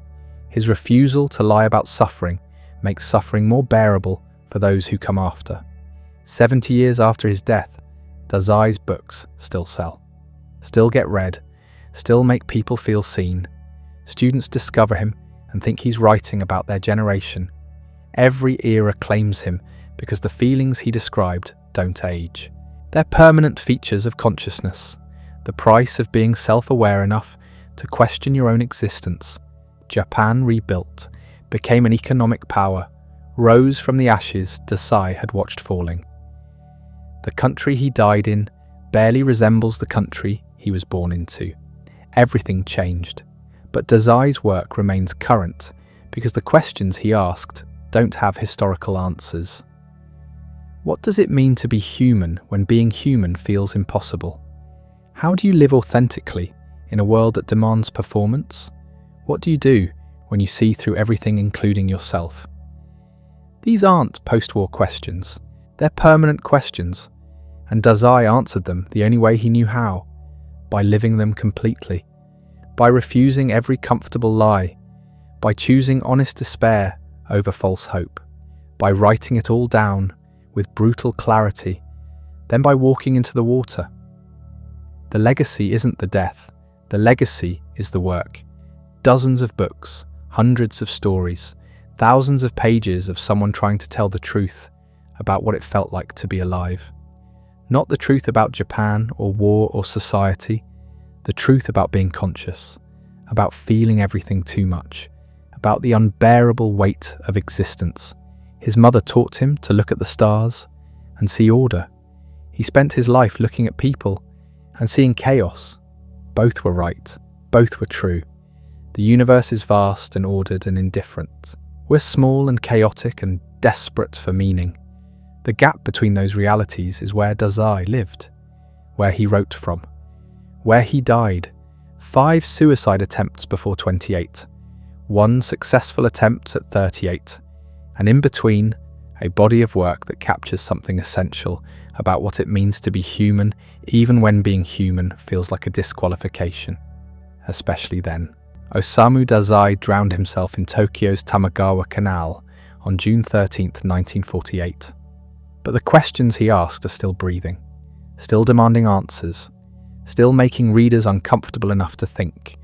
His refusal to lie about suffering makes suffering more bearable for those who come after. 70 years after his death, Dazai's books still sell, still get read, still make people feel seen. Students discover him and think he's writing about their generation. Every era claims him because the feelings he described don't age. They're permanent features of consciousness, the price of being self-aware enough to question your own existence. Japan rebuilt, became an economic power, rose from the ashes Dazai had watched falling. The country he died in barely resembles the country he was born into. Everything changed, but Dazai's work remains current because the questions he asked don't have historical answers. What does it mean to be human when being human feels impossible? How do you live authentically in a world that demands performance? What do you do when you see through everything, including yourself? These aren't post-war questions. They're permanent questions, and Dazai answered them the only way he knew how, by living them completely, by refusing every comfortable lie, by choosing honest despair over false hope, by writing it all down with brutal clarity, then by walking into the water. The legacy isn't the death, the legacy is the work. Dozens of books, hundreds of stories, thousands of pages of someone trying to tell the truth about what it felt like to be alive. Not the truth about Japan or war or society, the truth about being conscious, about feeling everything too much, about the unbearable weight of existence. His mother taught him to look at the stars and see order. He spent his life looking at people and seeing chaos. Both were right, both were true. The universe is vast and ordered and indifferent. We're small and chaotic and desperate for meaning. The gap between those realities is where Dazai lived, where he wrote from, where he died. 5 suicide attempts before 28, 1 successful attempt at 38, and in between, a body of work that captures something essential about what it means to be human, even when being human feels like a disqualification, especially then. Osamu Dazai drowned himself in Tokyo's Tamagawa Canal on June 13, 1948. But the questions he asked are still breathing, still demanding answers, still making readers uncomfortable enough to think.